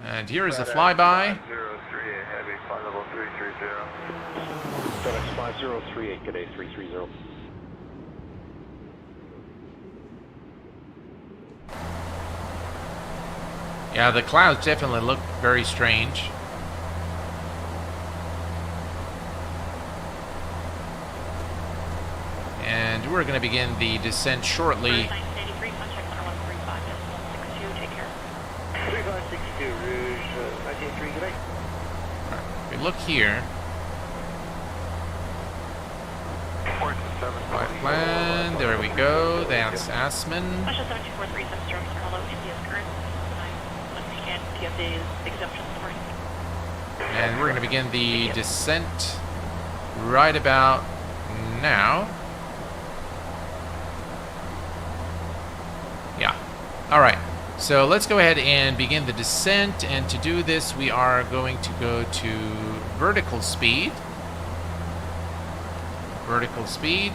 And here is the flyby. 038 heavy, flight level 330. FedEx 5038, good day, 330. Yeah, the clouds definitely look very strange. And we're going to begin the descent shortly. 983, contact 113.5.62, take care. 3562, Rouge, 983, good night. We look here. Flight plan, there we go. That's Asman. Russia 7243, Sturm, hello, India's current. And PFA's exemption support. And we're going to begin the descent right about now. Yeah. All right. So let's go ahead and begin the descent. And to do this, we are going to go to vertical speed. Vertical speed.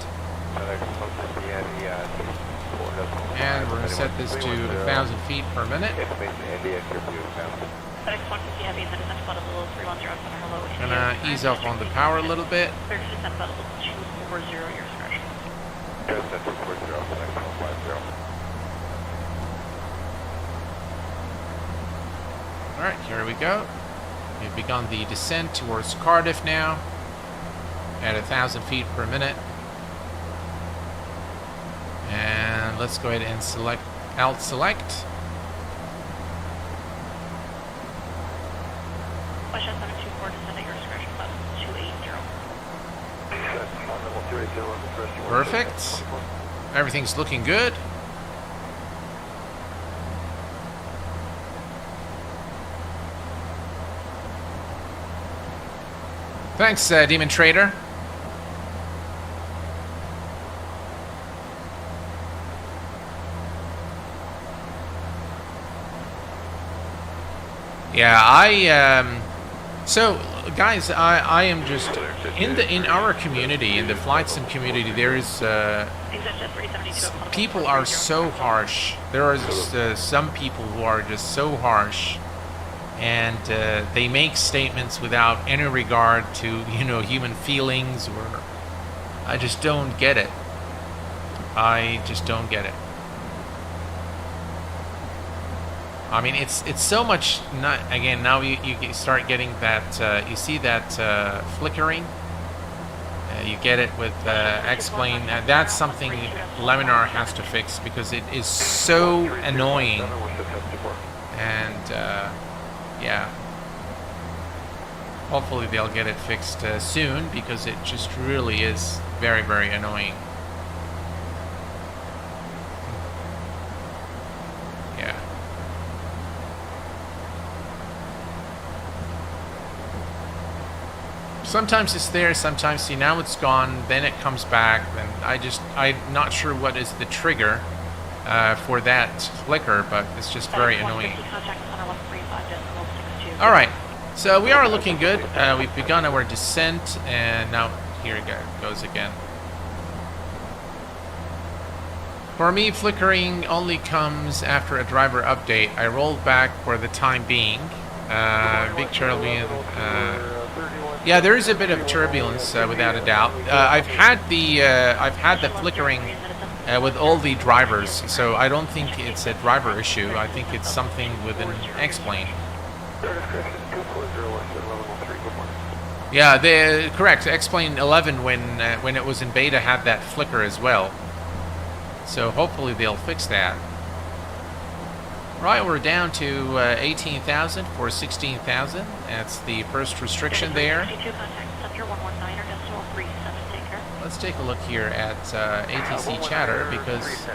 And we're going to set this to 1,000 feet per minute. FedEx 150 heavy, and then descent about a little 310, hello. Gonna ease up on the power a little bit. Clear to descent about a little 240, your discretion. Alright, here we go. We've begun the descent towards Cardiff now at 1,000 feet per minute. And let's go ahead and select alt select. Russia 724, descend at your discretion about 280. Perfect. Everything's looking good. Thanks, Demon Trader. Yeah, so guys, I am just in our community, in the FlyJSim community, there is people are so harsh. There are some people who are just so harsh, and they make statements without any regard to, you know, human feelings, or I just don't get it. I just don't get it. I mean, it's so much. Not again. Now you start getting that. You see that flickering. You get it with X-Plane. That's something Laminar has to fix, because it is so annoying. And yeah, hopefully they'll get it fixed soon, because it just really is very, very annoying. Yeah. Sometimes it's there, sometimes, see, now it's gone, then it comes back, then I'm not sure what is the trigger for that flicker, but it's just very annoying. Alright, so we are looking good. We've begun our descent, and now here it goes again. For me, flickering only comes after a driver update. I rolled back for the time being. Big Charlie. Yeah, there is a bit of turbulence, without a doubt. I've had the flickering with all the drivers, so I don't think it's a driver issue. I think it's something within X-Plane. Yeah, correct. X-Plane 11, when it was in beta, had that flicker as well. So hopefully they'll fix that. Right, we're down to 18,000 for 16,000. That's the first restriction there. Let's take a look here at ATC chatter, because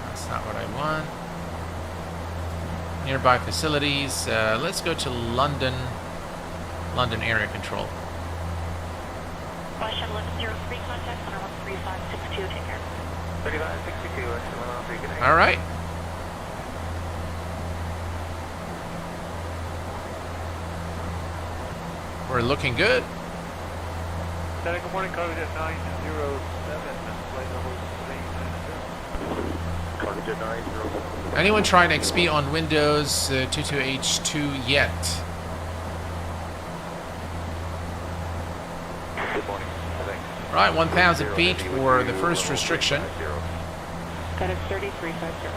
that's not what I want. Nearby facilities. Let's go to London area control. Flight Shuttle 1103 contact, center 13562, take care. 3562, excellent, good night. All right. We're looking good. Good morning, Cardiff 907, flight level 392. Cardiff 907. Anyone trying XP on Windows 22H2 yet? Good morning. Thanks. Right, 1,000 feet for the first restriction. Got it 3350.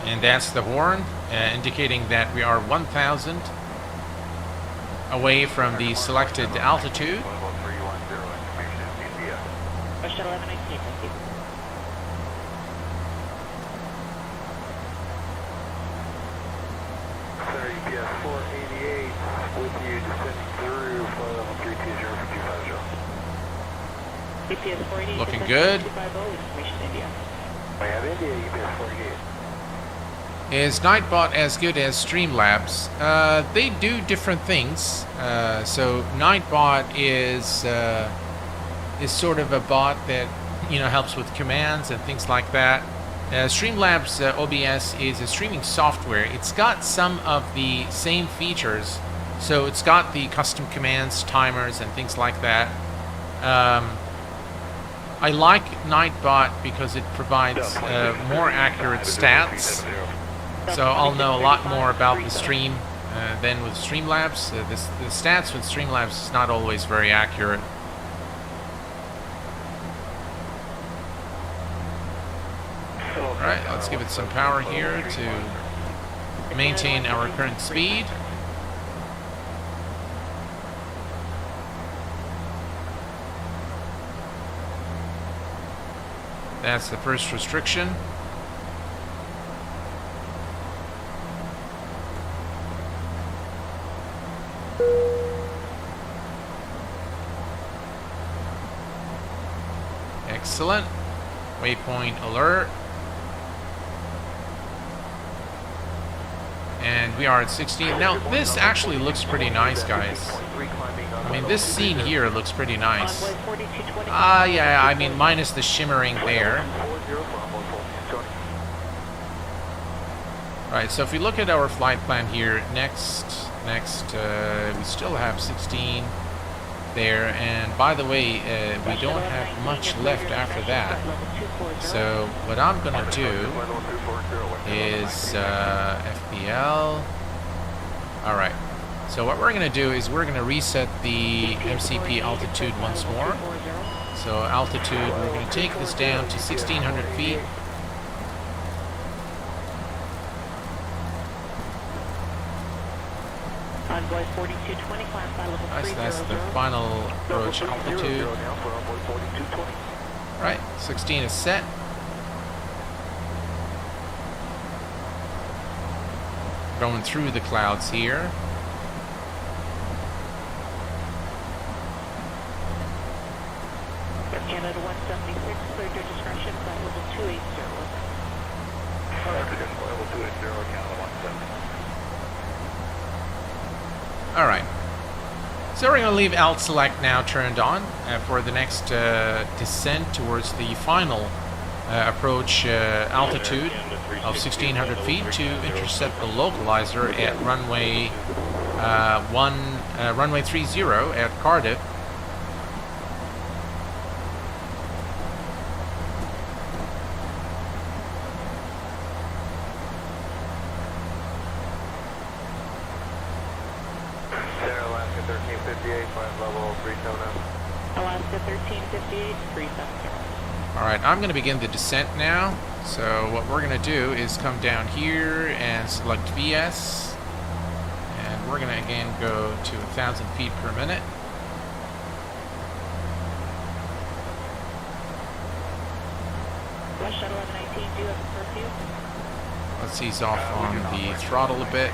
And that's the horn, indicating that we are 1,000 away from the selected altitude. Flight Shuttle 1118, thank you. Center EGPH 488 with you descending through flight level 320 for 250. EPS 488. Looking good. 250, information India. I have India EGPH 488. Is Nightbot as good as Streamlabs? They do different things. So Nightbot is sort of a bot that helps with commands and things like that. Streamlabs OBS is a streaming software. It's got some of the same features. So it's got the custom commands, timers, and things like that. I like Nightbot because it provides more accurate stats. So I'll know a lot more about the stream than with Streamlabs. The stats with Streamlabs is not always very accurate. Alright, let's give it some power here to maintain our current speed. That's the first restriction. Excellent. Waypoint alert. And we are at 16. Now, this actually looks pretty nice, guys. I mean, this scene here looks pretty nice. Yeah, I mean, minus the shimmering there. Right, so if we look at our flight plan here, next, we still have 16 there. And by the way, we don't have much left after that. So what I'm going to do is FPL. Alright, so what we're going to do is we're going to reset the MCP altitude once more. So altitude, we're going to take this down to 1,600 feet. Envoy 4220, class by level 300. That's the final approach altitude. Right, 16 is set. Going through the clouds here. Canada 176, cleared your discretion, flight level 280. Level 280, Canada 170. Alright. So we're going to leave alt select now turned on for the next descent towards the final approach altitude of 1,600 feet to intercept the localizer at runway 30 at Cardiff. Alaska 1358, flight level 370. Alaska 1358, 370. Alright, I'm going to begin the descent now. So what we're going to do is come down here and select VS. And we're going to again go to 1,000 feet per minute. West Shuttle 1119, do you have a curfew? Let's ease off on the throttle a bit.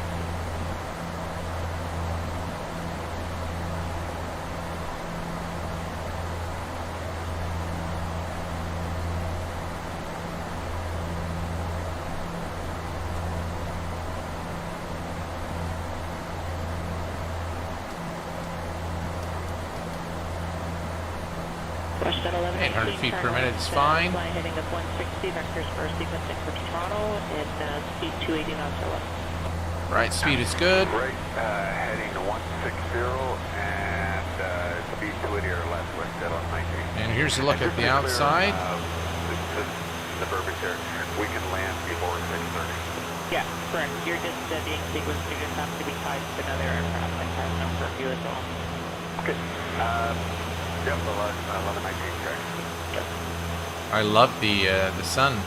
West Shuttle 800 feet per minute is fine. Fly heading of 160, vectors for sequencing for throttle, and speed 280 knots or less. Right, speed is good. Right, heading to 160 and speed 280 or less, West Shuttle 19. And here's a look at the outside. The verbiage there. We can land before 6:30. Yeah, correct. You're just being sequenced. You just have to be tied to another aircraft that has no curfew as well. Okay. Yep, 1119, correct. I love the sun,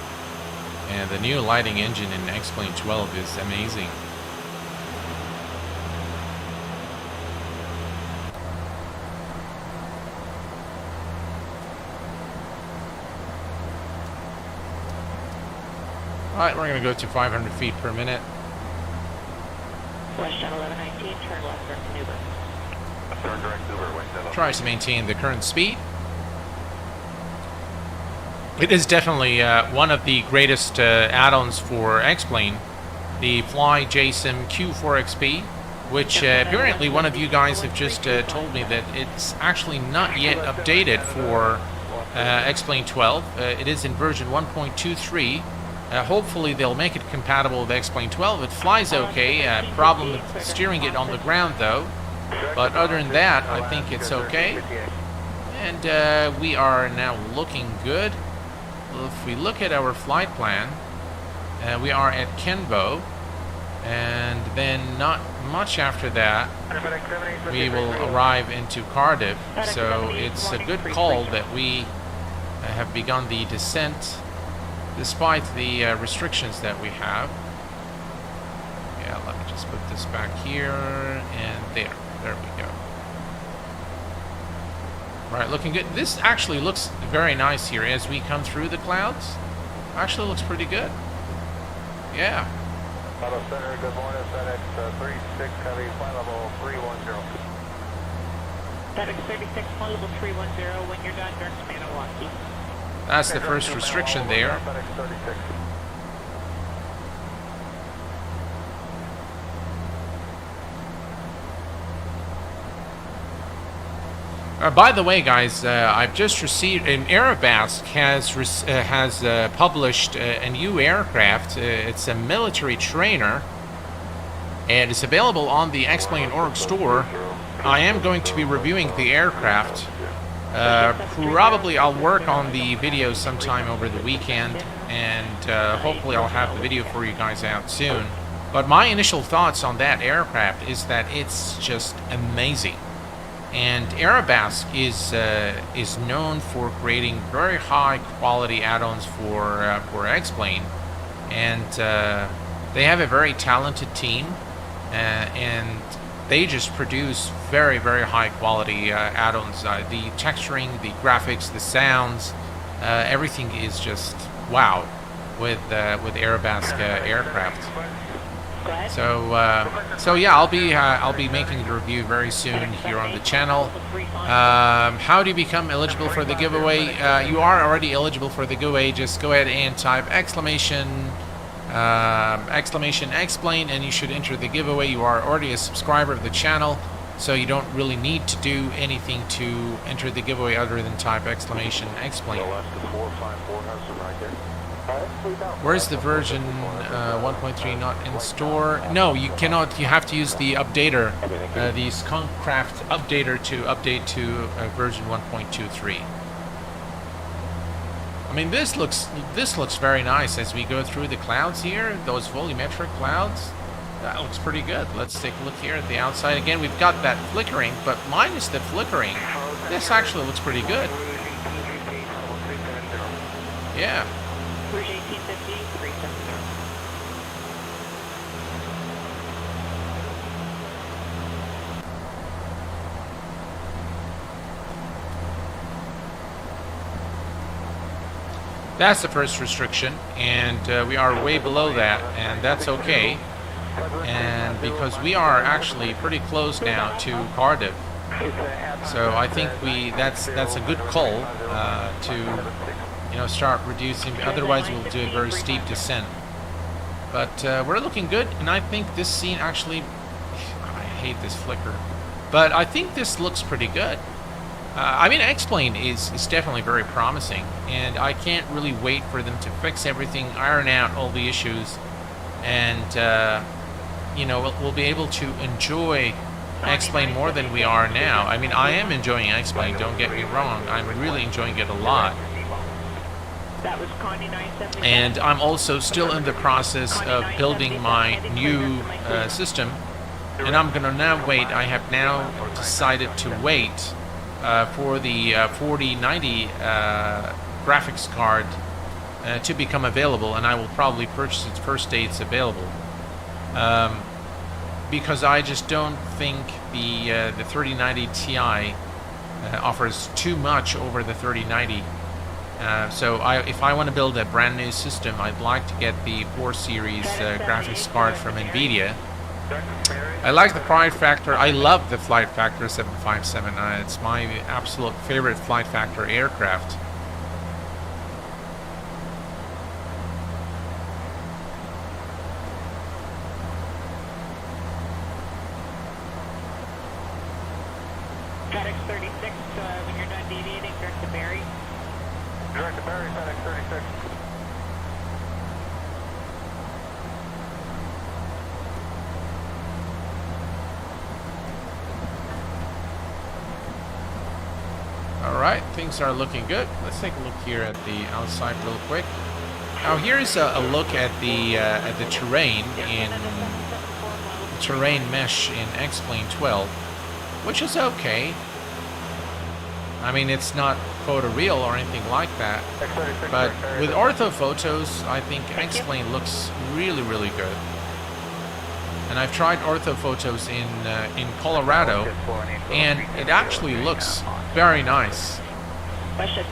and the new lighting engine in X-Plane 12 is amazing. Alright, we're going to go to 500 feet per minute. West Shuttle 1119, turn left for maneuver. Turn direct Uber, West Shuttle. Tries to maintain the current speed. It is definitely one of the greatest add-ons for X-Plane, the FlyJSim Q4XP, which apparently one of you guys have just told me that it's actually not yet updated for X-Plane 12. It is in version 1.23. Hopefully they'll make it compatible with X-Plane 12. It flies okay. Problem with steering it on the ground though. But other than that, I think it's okay. And we are now looking good. If we look at our flight plan, we are at Kenbo, and then not much after that we will arrive into Cardiff. So it's a good call that we have begun the descent despite the restrictions that we have. Yeah, let me just put this back here and there. There we go. Right, looking good. This actually looks very nice here as we come through the clouds. Actually looks pretty good. Yeah. Auto Center, good morning. FedEx 36 Heavy, flight level 310. FedEx 36, flight level 310. When you're done, direct to Maniwaki. That's the first restriction there. FedEx 36. By the way, guys, I've just received Airbus has published a new aircraft. It's a military trainer, and it's available on the X-Plane.org store. I am going to be reviewing the aircraft. Probably I'll work on the video sometime over the weekend, and hopefully I'll have the video for you guys out soon. But my initial thoughts on that aircraft is that it's just amazing. And Airbus is known for creating very high quality add-ons for X-Plane, and they have a very talented team, and they just produce very high quality add-ons. The texturing, the graphics, the sounds, everything is just wow with Airbus aircraft. So yeah, I'll be making the review very soon here on the channel. How do you become eligible for the giveaway? You are already eligible for the giveaway. Just go ahead and type exclamation X-Plane, and you should enter the giveaway. You are already a subscriber of the channel, so you don't really need to do anything to enter the giveaway other than type exclamation X-Plane. Where's the version 1.3 not in store? No, you cannot. You have to use the updater, the Skunkcraft updater, to update to version 1.23. I mean, this looks very nice as we go through the clouds here. Those volumetric clouds, that looks pretty good. Let's take a look here at the outside again. We've got that flickering, but minus the flickering, this actually looks pretty good. Yeah. Rouge 1850, 370. That's the first restriction, and we are way below that, and that's okay. And because we are actually pretty close now to Cardiff, so I think that's a good call to start reducing. Otherwise, we'll do a very steep descent. But we're looking good, and I think this scene actually. I hate this flicker, but I think this looks pretty good. I mean, X-Plane is definitely very promising, and I can't really wait for them to fix everything, iron out all the issues, and we'll be able to enjoy X-Plane more than we are now. I mean, I am enjoying X-Plane, don't get me wrong. I'm really enjoying it a lot. That was Connie 970. And I'm also still in the process of building my new system, and I'm going to now wait. I have now decided to wait for the 4090 graphics card to become available, and I will probably purchase it first day it's available. Because I just don't think the 3090 Ti offers too much over the 3090. So if I want to build a brand new system, I'd like to get the 4 Series graphics card from NVIDIA. I like the flight factor. I love the flight factor 757. It's my absolute favorite flight factor aircraft. FedEx 36, when you're done deviating, direct to Barry. Direct to Barry, FedEx 36. Alright, things are looking good. Let's take a look here at the outside real quick. Now here's a look at the terrain in terrain mesh in X-Plane 12, which is okay. I mean, it's not photoreal or anything like that, but with ortho photos, I think X-Plane looks really, really good. And I've tried ortho photos in Colorado, and it actually looks very nice.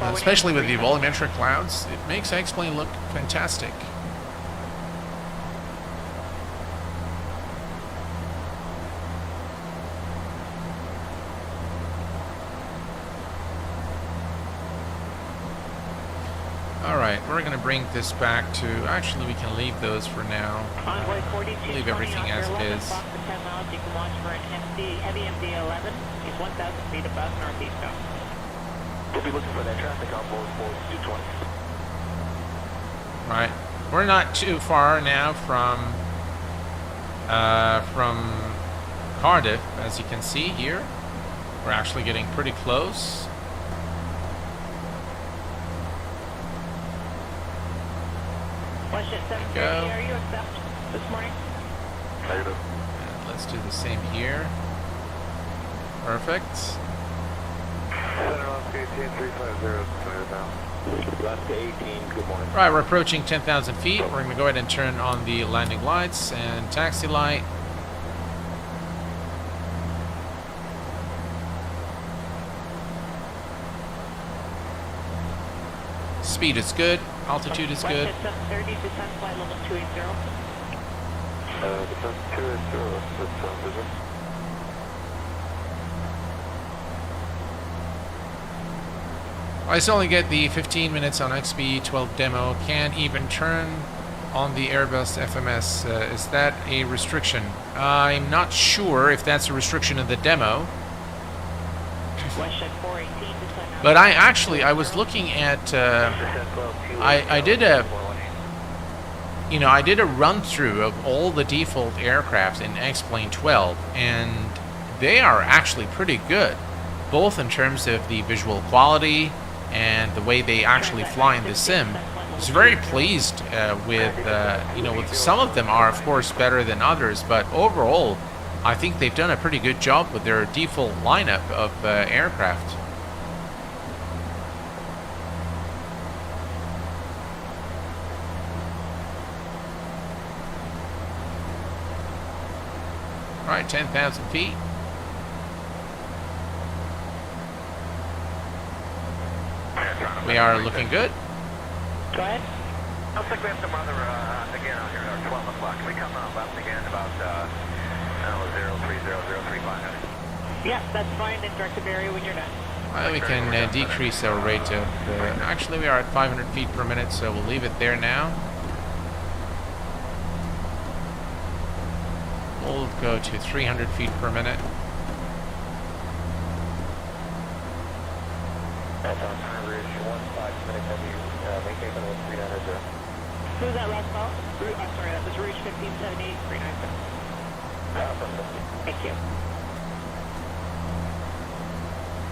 Especially with the volumetric clouds, it makes X-Plane look fantastic. Alright, we're going to bring this back to... Actually, we can leave those for now. Leave everything as it is. You can launch for an heavy MD-11. He's 1,000 feet above northeastbound. We'll be looking for that traffic on board 220. Right. We're not too far now from Cardiff, as you can see here. We're actually getting pretty close. Question 730, are you accept this morning? Negative. And let's do the same here. Perfect. Center Alaska 18350, now. Alaska 18, good morning. Right, we're approaching 10,000 feet. We're going to go ahead and turn on the landing lights and taxi light. Speed is good. Altitude is good. 730, descent flight level 280. Descent 280, that's vision. I still only get the 15 minutes on XB12 demo. Can't even turn on the Airbus FMS. Is that a restriction? I'm not sure if that's a restriction of the demo. But I was looking at, I did a run through of all the default aircraft in X-Plane 12, and they are actually pretty good, both in terms of the visual quality and the way they actually fly in the sim. I was very pleased with some of them are of course better than others, but overall I think they've done a pretty good job with their default lineup of aircraft. Right, 10,000 feet. We are looking good. Go ahead. Looks like we have some other, again out here at 12 o'clock. Can we come left again about, 030035? Yeah, that's fine. Then directive area when you're done. Well, we can decrease our rate of... actually, we are at 500 feet per minute, so we'll leave it there now. We'll go to 300 feet per minute. Who was that last call? I'm sorry, that was Rouge 1578397. Thank you.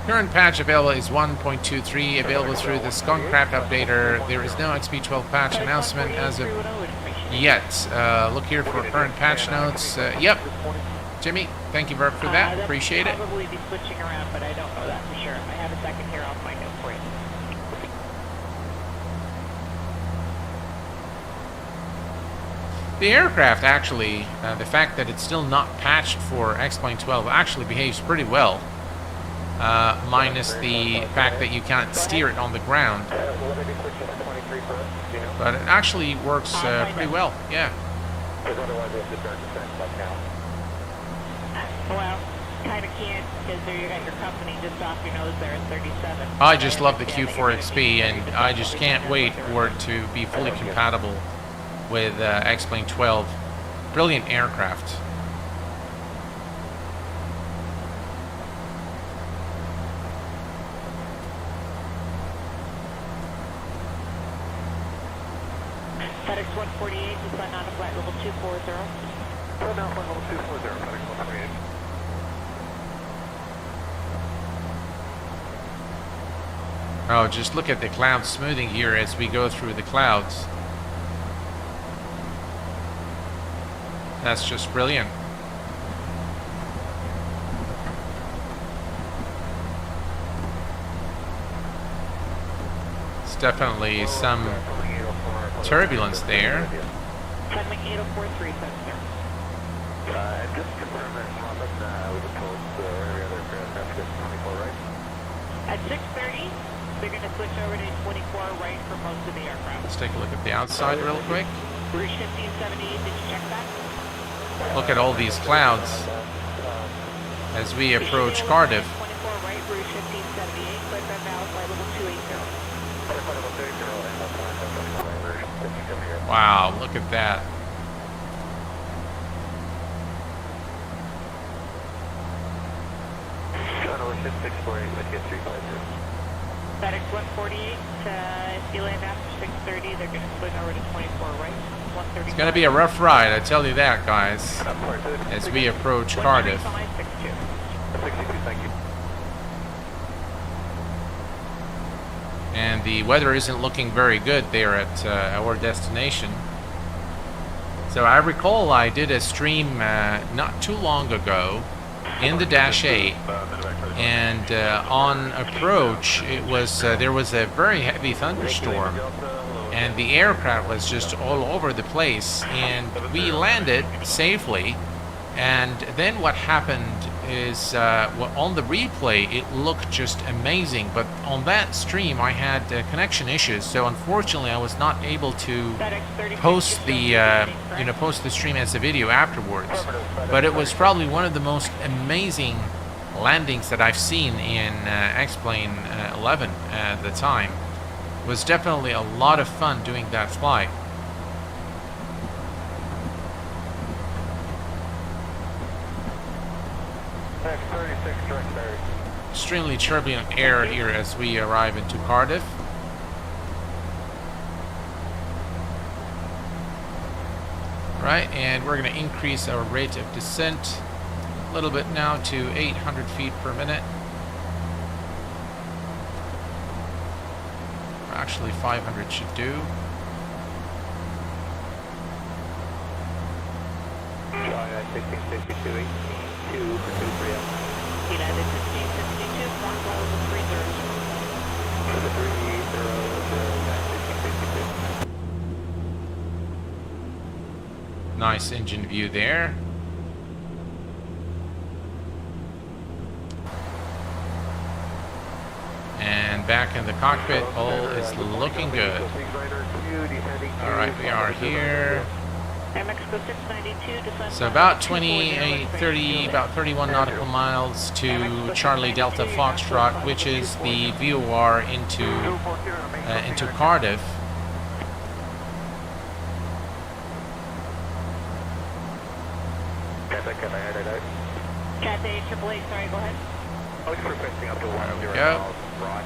Current patch available is 1.23, available through the Skunkcraft updater. There is no XP12 patch announcement as of yet. Look here for current patch notes. Yep. Jimmy, thank you for that. Appreciate it. Probably be switching around, but I don't know that for sure. If I have a second here, I'll find out for you. The aircraft actually, the fact that it's still not patched for X-Plane 12 actually behaves pretty well. Minus the fact that you can't steer it on the ground. But it actually works pretty well, yeah. Well, kind of can't, because there you got your company just off your nose there at 37. I just love the Q4XP, and I just can't wait for it to be fully compatible with X-Plane 12. Brilliant aircraft. FedEx 148, descend on to flight level 240. Flight level 240, FedEx 148. Oh, just look at the cloud smoothing here as we go through the clouds. That's just brilliant. It's definitely some turbulence there. Funding 8043, sir. And just confirm that Robin, we were told every other aircraft gets 24 right? At 6:30, they're going to switch over to 24 right for most of the aircraft. Let's take a look at the outside real quick. Rouge 1578, did you check that? Look at all these clouds as we approach Cardiff. 24 right, Rouge 1578, clear from now, flight level 280. Wow, look at that. FedEx 148, if you land after 6:30, they're going to swing over to 24 right. 130. It's going to be a rough ride, I tell you that, guys, as we approach Cardiff. 62, thank you. And the weather isn't looking very good there at our destination. So I recall I did a stream not too long ago in the Dash 8, and on approach it was there was a very heavy thunderstorm, and the aircraft was just all over the place, and we landed safely. And then what happened is on the replay it looked just amazing, but on that stream I had connection issues, so unfortunately I was not able to post the post the stream as a video afterwards. But it was probably one of the most amazing landings that I've seen in X-Plane 11 at the time. It was definitely a lot of fun doing that flight. Extremely turbulent air here as we arrive into Cardiff. Right, and we're going to increase our rate of descent a little bit now to 800 feet per minute. Actually, 500 should do. United 1562, one level 30. Nice engine view there. And back in the cockpit, all is looking good. All right, we are here. Mexico 692, descend So about 31 nautical miles to Charlie Delta Foxtrot, which is the VOR into Cardiff. Cathay 888, sorry, go ahead. There we go.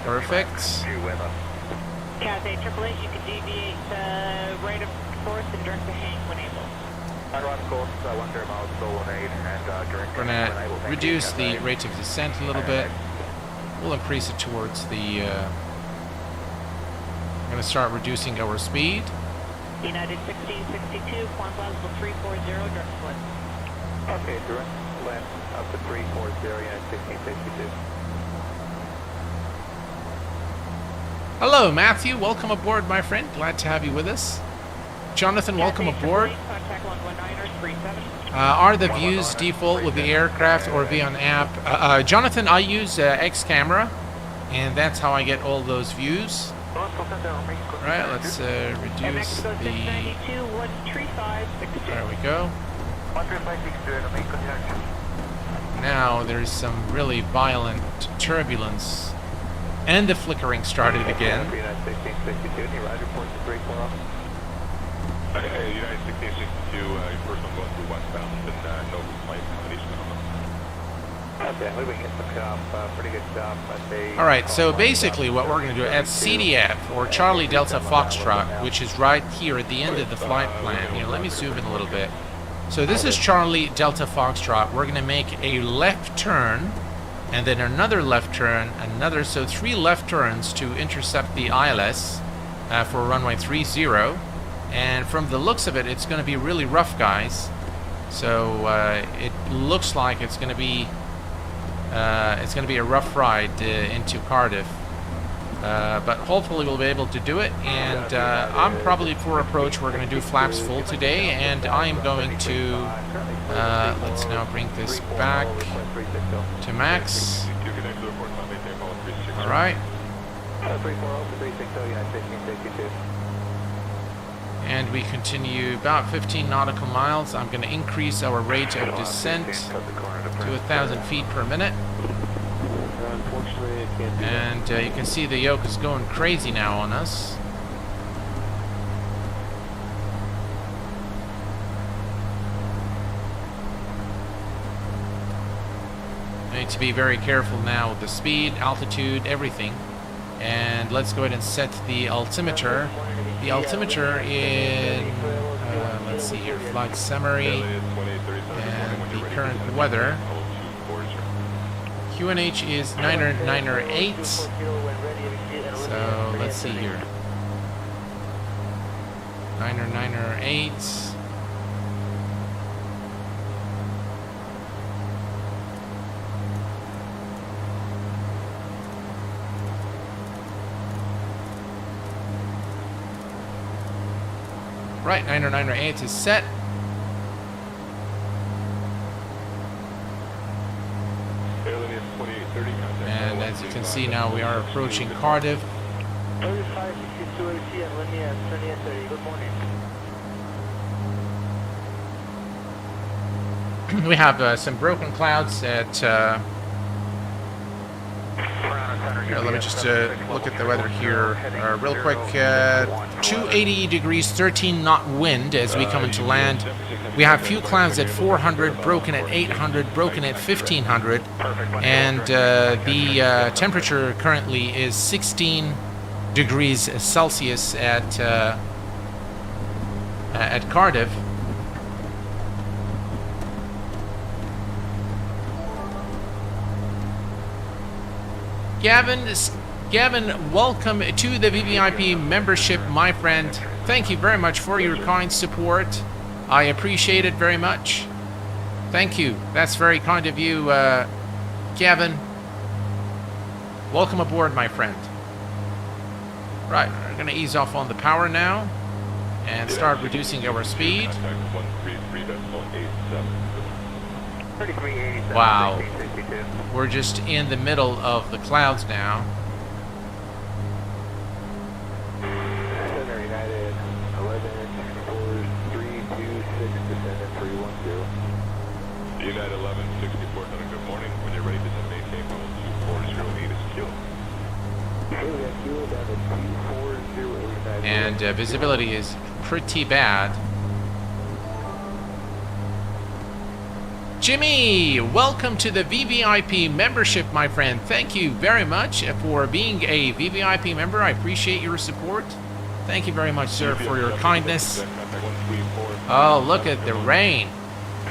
Perfect. Cathay 888, you can deviate right of course and direct to hang when able. We're going to reduce the rate of descent a little bit. We'll increase it towards the... I'm going to start reducing our speed. United 1662, Quan Plaza 340, direct split. Okay, direct left up to 340, United 1662. Hello, Matthew. Welcome aboard, my friend. Glad to have you with us. Jonathan, welcome aboard. Are the views default with the aircraft or via an app? Jonathan, I use X camera, and that's how I get all those views. Alright, let's reduce the... There we go. Now there's some really violent turbulence. And the flickering started again. United 1662, first one going through westbound and no flight accommodation on them. Okay, we can get some job, pretty good job. Alright, so basically what we're going to do at CDF, or Charlie Delta Foxtrot, which is right here at the end of the flight plan. Here, let me zoom in a little bit. So this is Charlie Delta Foxtrot. We're going to make a left turn, and then another left turn, so 3 left turns to intercept the ILS for runway 30. And from the looks of it, it's going to be really rough, guys. So it looks like it's going to be a rough ride into Cardiff. But hopefully we'll be able to do it. And I'm probably for approach. We're going to do flaps full today, and I am going to let's now bring this back to max. All right. And we continue about 15 nautical miles. I'm going to increase our rate of descent to 1,000 feet per minute. And you can see the yoke is going crazy now on us. I need to be very careful now with the speed, altitude, everything. And let's go ahead and set the altimeter. The altimeter in, let's see here, flight summary, and the current weather. QNH is 908. So let's see here. 908. Right, 908 is set. And as you can see now, we are approaching Cardiff. Good morning. We have some broken clouds at... Here, let me just look at the weather here real quick. 280 degrees, 13 knot wind as we come into land. We have few clouds at 400, broken at 800, broken at 1500, and the temperature currently is 16 degrees Celsius at Cardiff. Gavin, welcome to the VVIP membership, my friend. Thank you very much for your kind support. I appreciate it very much. Thank you. That's very kind of you, Gavin. Welcome aboard, my friend. Right, we're going to ease off on the power now and start reducing our speed. Wow. We're just in the middle of the clouds now. United 1164, good morning. When you're ready to maintain level 2408 is kilo. And visibility is pretty bad. Jimmy, welcome to the VVIP membership, my friend. Thank you very much for being a VVIP member. I appreciate your support. Thank you very much, sir, for your kindness. Oh, look at the rain.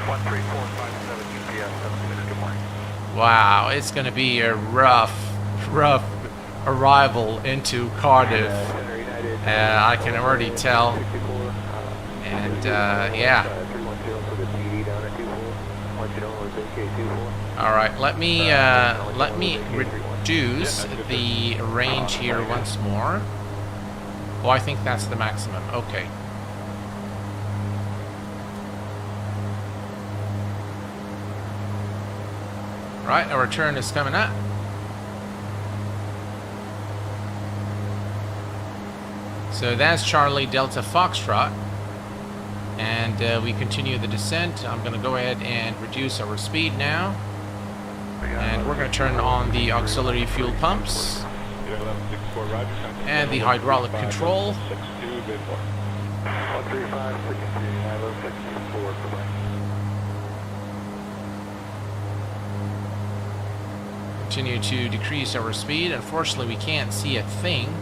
13457 UPS, 76, good morning. Wow, it's going to be a rough arrival into Cardiff. I can already tell. And yeah. All right, let me reduce the range here once more. Oh, I think that's the maximum. Okay. Right, our turn is coming up. So that's Charlie Delta Foxtrot. And we continue the descent. I'm going to go ahead and reduce our speed now. And we're going to turn on the auxiliary fuel pumps. And the hydraulic control. Continue to decrease our speed. Unfortunately, we can't see a thing.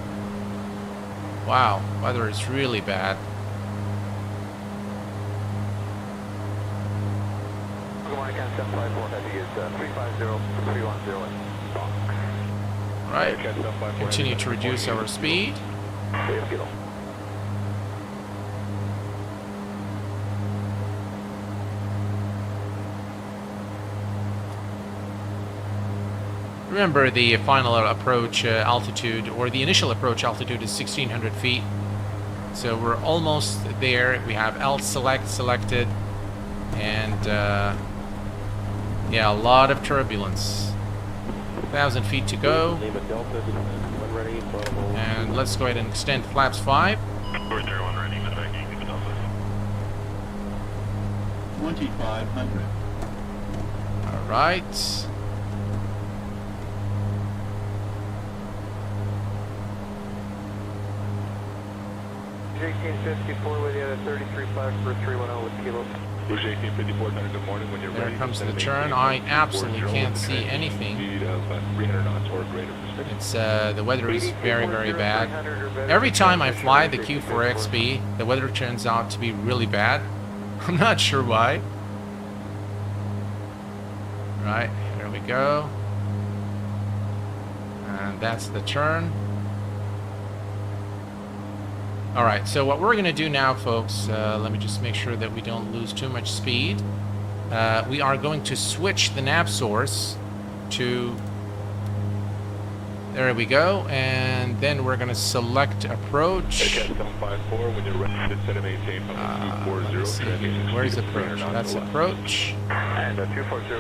Wow, weather is really bad. Right, continue to reduce our speed. Remember, the final approach altitude, or the initial approach altitude, is 1,600 feet. So we're almost there. We have L select selected, and yeah, a lot of turbulence. 1,000 feet to go. And let's go ahead and extend flaps 5. 2,500. All right. J1854 with you at 33 flash for 310 with kilos. Rouge 1854, good morning. When you're There ready, comes the turn. I absolutely can't see anything. It's the weather is very, very bad. Every time I fly the Q4XP, the weather turns out to be really bad. I'm not sure why. Right, here we go. And that's the turn. Alright, so what we're going to do now, folks, let me just make sure that we don't lose too much speed. We are going to switch the nav source to... There we go, and then we're going to select approach. Let's see here. Where's approach? That's approach. And 240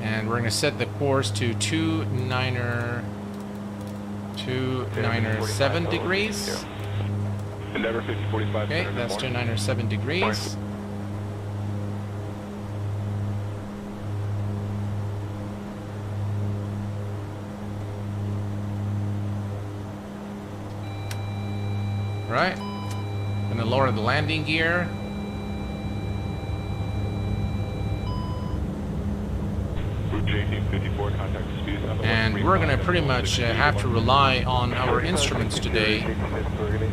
And we're going to set the course to 297 degrees. Okay, that's 297 degrees. Right. Gonna lower the landing gear. And we're gonna pretty much have to rely on our instruments today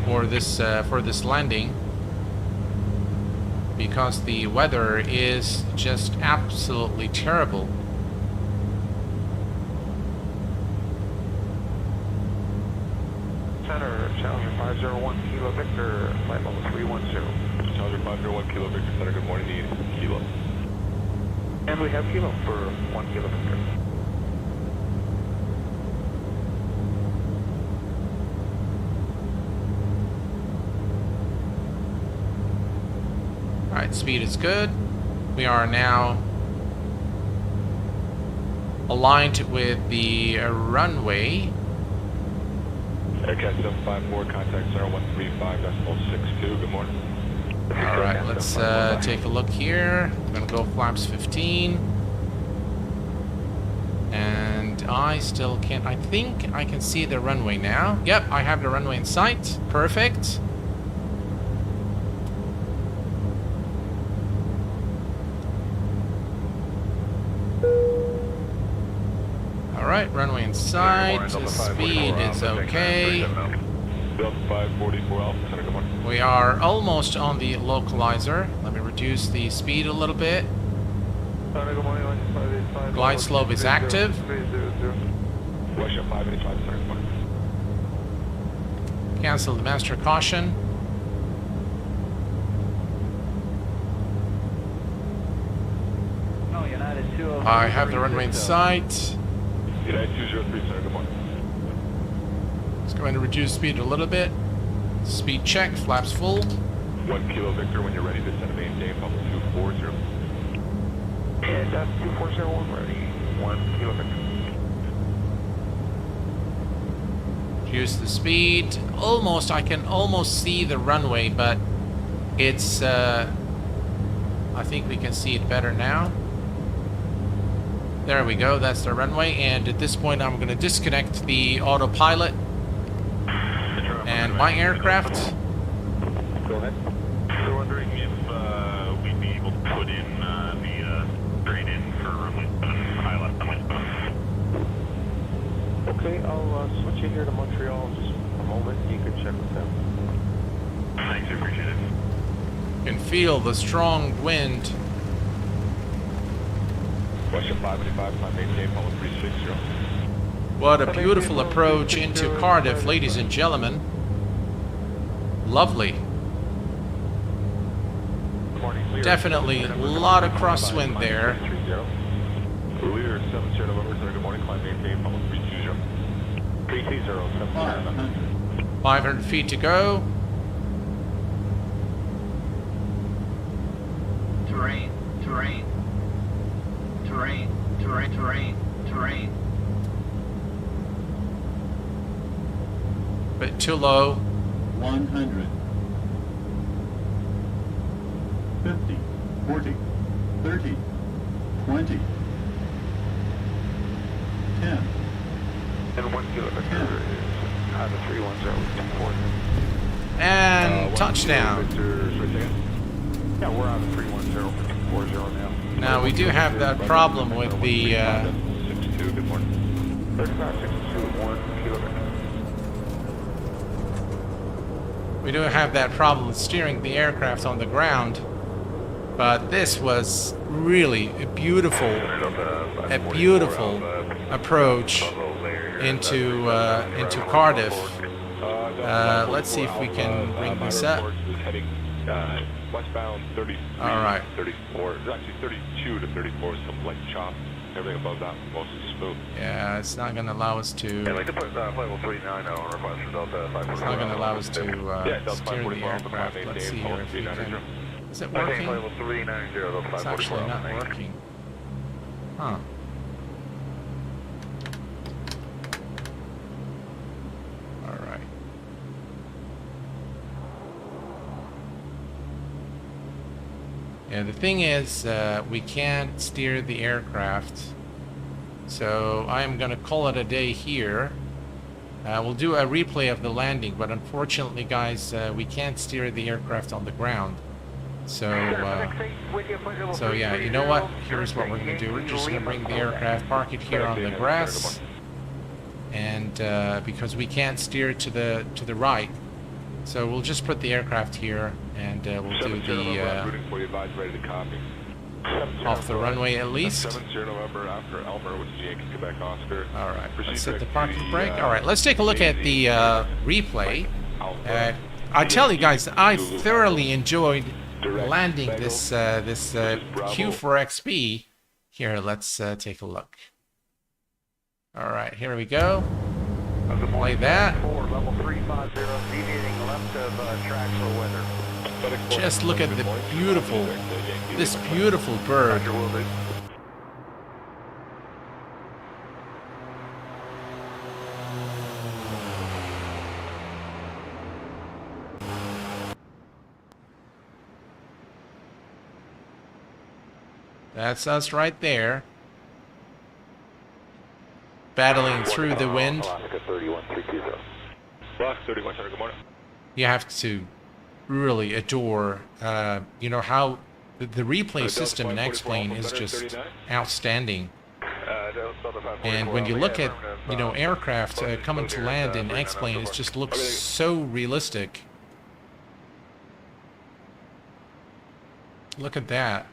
for this landing, because the weather is just absolutely terrible. Center, Challenger 501 Kilo Victor, flight level 310. Challenger 501 Kilo Victor Center, good morning, need Kilo. And we have Kilo for 1 Kilo Victor. Alright, speed is good. We are now aligned with the runway. Aircat 754, contact center 135.62, good morning. All right, let's take a look here. I'm gonna go flaps 15. And I still can't, I think I can see the runway now. Yep, I have the runway in sight. Perfect. All right, runway in sight. The speed is okay. Delta 544 Alpha Center, good morning. We are almost on the localizer. Let me reduce the speed a little bit. Glide slope is active. Russia 585 Center, good morning. Cancel the master caution. I have the runway in sight. United 203 Center, good morning. Just going to reduce speed a little bit. Speed check, flaps full. 1 Kilo Victor, when you're ready, descend to maintain level 240. And 240, when ready. 1 Kilo Victor. Reduce the speed. Almost, I can almost see the runway, but it's, I think we can see it better now. There we go, that's the runway, and at this point I'm going to disconnect the autopilot and my aircraft. Go ahead. We're wondering if we'd be able to put in the straight in for runway 7, high left runway 7. Okay, I'll switch you here to Montreal just a moment. You can check with them. Thanks, I appreciate it. You can feel the strong wind. Russia 585, climb maintain, follow 360. What a beautiful approach into Cardiff, ladies and gentlemen. Lovely. Definitely a lot of crosswind there. Leader 70 November, Center, good morning, climb maintain, follow 320. 320, 500. 500 feet to go. Terrain, terrain. Terrain, terrain, terrain, terrain. Bit too low. 100. 50, 40, 30, 20, 10. And 1 Kilo Victor is out of 310. And touchdown. Yeah, we're out of 310 now. Now we do have that problem with the 62, good morning. 3562, 1 Kilo Victor. we do have that problem with steering the aircraft on the ground. But this was really a beautiful approach into Cardiff. Let's see if we can bring this up. Westbound 33, All right. 34. It's actually 32 to 34, some light chop. Everything above that, most is smooth. Yeah, it's not going to allow us to. Yeah, I'd like to put flight level 39 on request for Delta 544. It's not going to allow us to Delta steer the 544 aircraft. Let's see here if we can. Is it working? Flight level 390, Delta It's actually 544. not working. Huh. All right. Yeah, the thing is, we can't steer the aircraft, so I am going to call it a day here. We'll do a replay of the landing, but unfortunately, guys, we can't steer the aircraft on the ground. So yeah, you know what? Here's what we're going to do. We're just going to bring the aircraft, park it here on the grass, and because we can't steer to the right, so we'll just put the aircraft here, and we'll do the off the runway at least. 70 November after Elmer, which is Yankee Quebec Oscar. All right, let's hit the parking brake. All right, let's take a look at the replay. I tell you guys, I thoroughly enjoyed landing this Q4XP. Here, let's take a look. All right, here we go. Play that. Level 350, deviating left of track for weather. Just look at this beautiful bird. That's us right there. Battling through the wind. Alaska 31320. Alaska 31, good morning. You have to really adore, you know, how the replay system in X-Plane is just outstanding. And when you look at, you know, aircraft coming to land in X-Plane, it just looks so realistic. Look at that.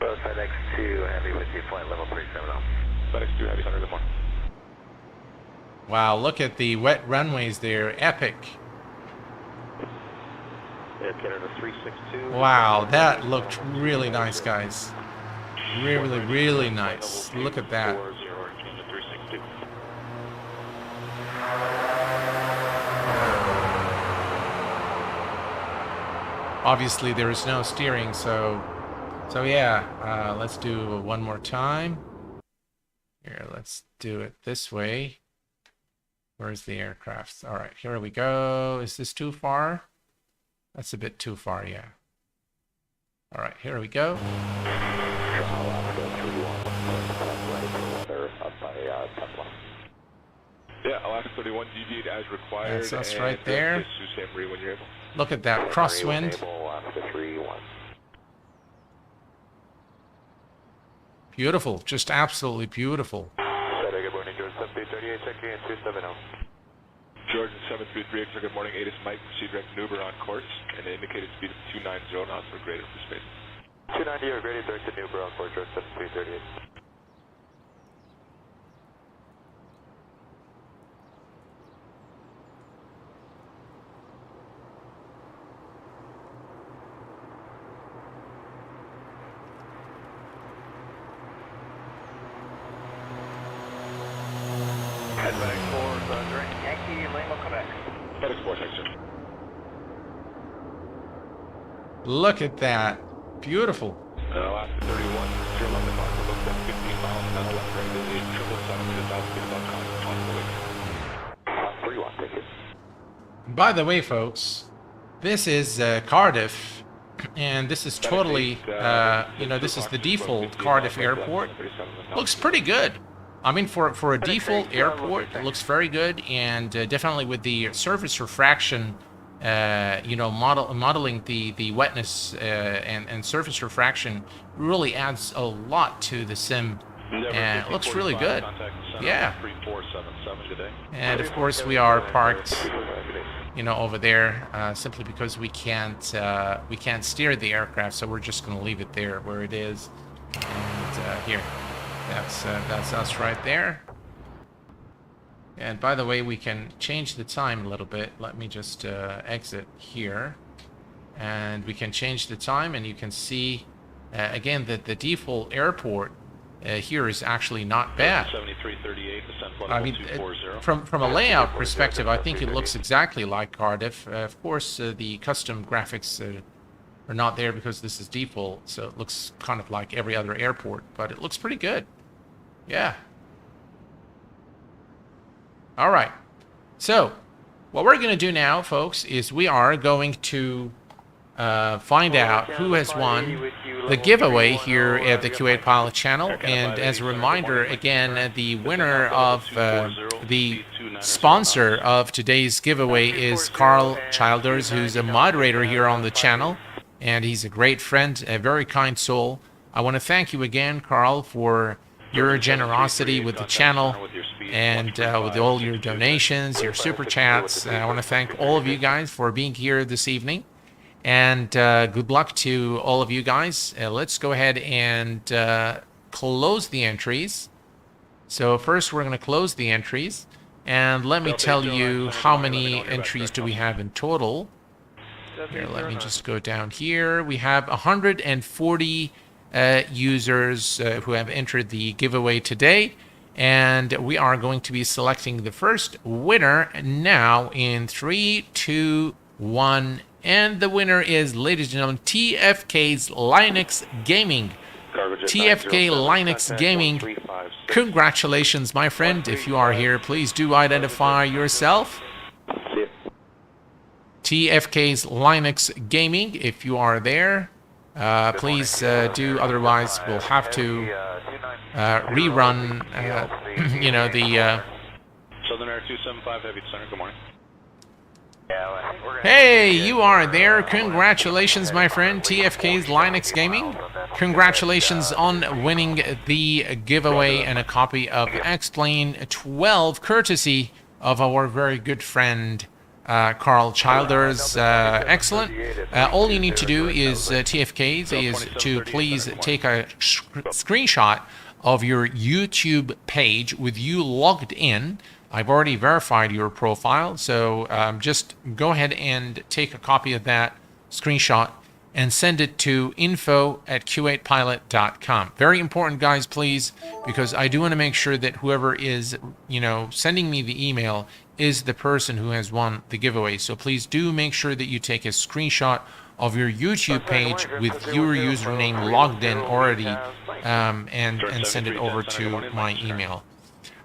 FedEx 2 Heavy with you, flight level 370. FedEx 2 Heavy, 100, good morning. Wow, look at the wet runways there. Epic. Air Canada 362. Wow, that looked really nice, guys. Really, really nice. Look at that. Obviously, there is no steering, so yeah. Let's do one more time. Here, let's do it this way. Where's the aircraft? All right, here we go. Is this too far? That's a bit too far, yeah. All right, here we go. Yeah, Alaska 31, deviate as required. That's us right there. When you're able. Look at that crosswind. Beautiful, just absolutely beautiful. Good morning, George 7338, checking in 270. George 733, good morning, ATIS Mike, proceed direct maneuver on course, and the indicated speed of 290 knots for greater for space. 290 or greater, direct maneuver on course, George 7338. FedEx 4, direct Yankee, Lima, Quebec. FedEx 4, thanks, sir. Look at that. Beautiful. Alaska 31, zero London Mark, looks at 15 miles, now left right, is 777 to the south, about on the way. 31, thank you. By the way, folks, this is Cardiff, and this is totally, you know, this is the default Cardiff airport. Looks pretty good. I mean, for a default airport, it looks very good, and definitely with the surface refraction, you know, modeling the wetness and surface refraction really adds a lot to the sim, and it looks really good. Yeah. And of course, we are parked, you know, over there simply because we can't steer the aircraft, so we're just going to leave it there where it is. And here. That's us right there. And by the way, we can change the time a little bit. Let me just exit here. And we can change the time, and you can see, again, that the default airport here is actually not bad. 7338, I mean, from a layout perspective, I think it looks exactly like Cardiff. Of course, the custom graphics are not there because this is default, so it looks kind of like every other airport, but it looks pretty good. Yeah. All right. So, what we're going to do now, folks, is we are going to find out who has won the giveaway here at the Q8 Pilot channel. And as a reminder, again, the winner of the sponsor of today's giveaway is Carl Childers, who's a moderator here on the channel. And he's a great friend, a very kind soul. I want to thank you again, Carl, for your generosity with the channel and with all your donations, your super chats. I want to thank all of you guys for being here this evening. And good luck to all of you guys. Let's go ahead and close the entries. So first we're going to close the entries. And let me tell you how many entries do we have in total. Here, let me just go down here. We have 140 users who have entered the giveaway today, and we are going to be selecting the first winner now in 3, 2, 1, and the winner is, ladies and gentlemen, TFK's Linux Gaming. TFK Linux Gaming Congratulations, my friend. If you are here, please do identify yourself. TFK's Linux Gaming, if you are there, please do. Otherwise, we'll have to rerun, you know, the... Southern Air 275 Heavy Center, good morning. Hey, you are there. Congratulations, my friend. TFK's Linux Gaming. Congratulations on winning the giveaway and a copy of X-Plane 12, courtesy of our very good friend, Carl Childers. Excellent. All you need to do is, TFKs, is to please take a screenshot of your YouTube page with you logged in. I've already verified your profile, so just go ahead and take a copy of that screenshot and send it to info@q8pilot.com. Very important, guys, please, because I do want to make sure that whoever is, you know, sending me the email is the person who has won the giveaway. So please do make sure that you take a screenshot of your YouTube page with your username logged in already, and send it over to my email.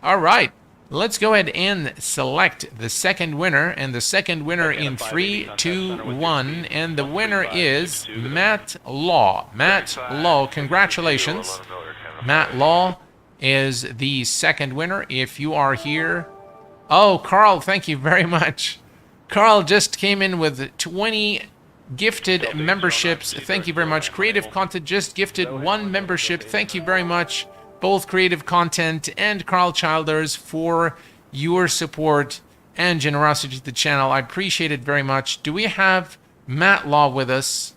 All right. Let's go ahead and select the second winner, and the second winner in 3, 2, 1, and the winner is Matt Law. Matt Law, congratulations. Matt Law is the second winner. If you are here... Oh, Carl, thank you very much. Carl just came in with 20 gifted memberships. Thank you very much. Creative Content just gifted 1 membership. Thank you very much, both Creative Content and Carl Childers, for your support and generosity to the channel. I appreciate it very much. Do we have Matt Law with us?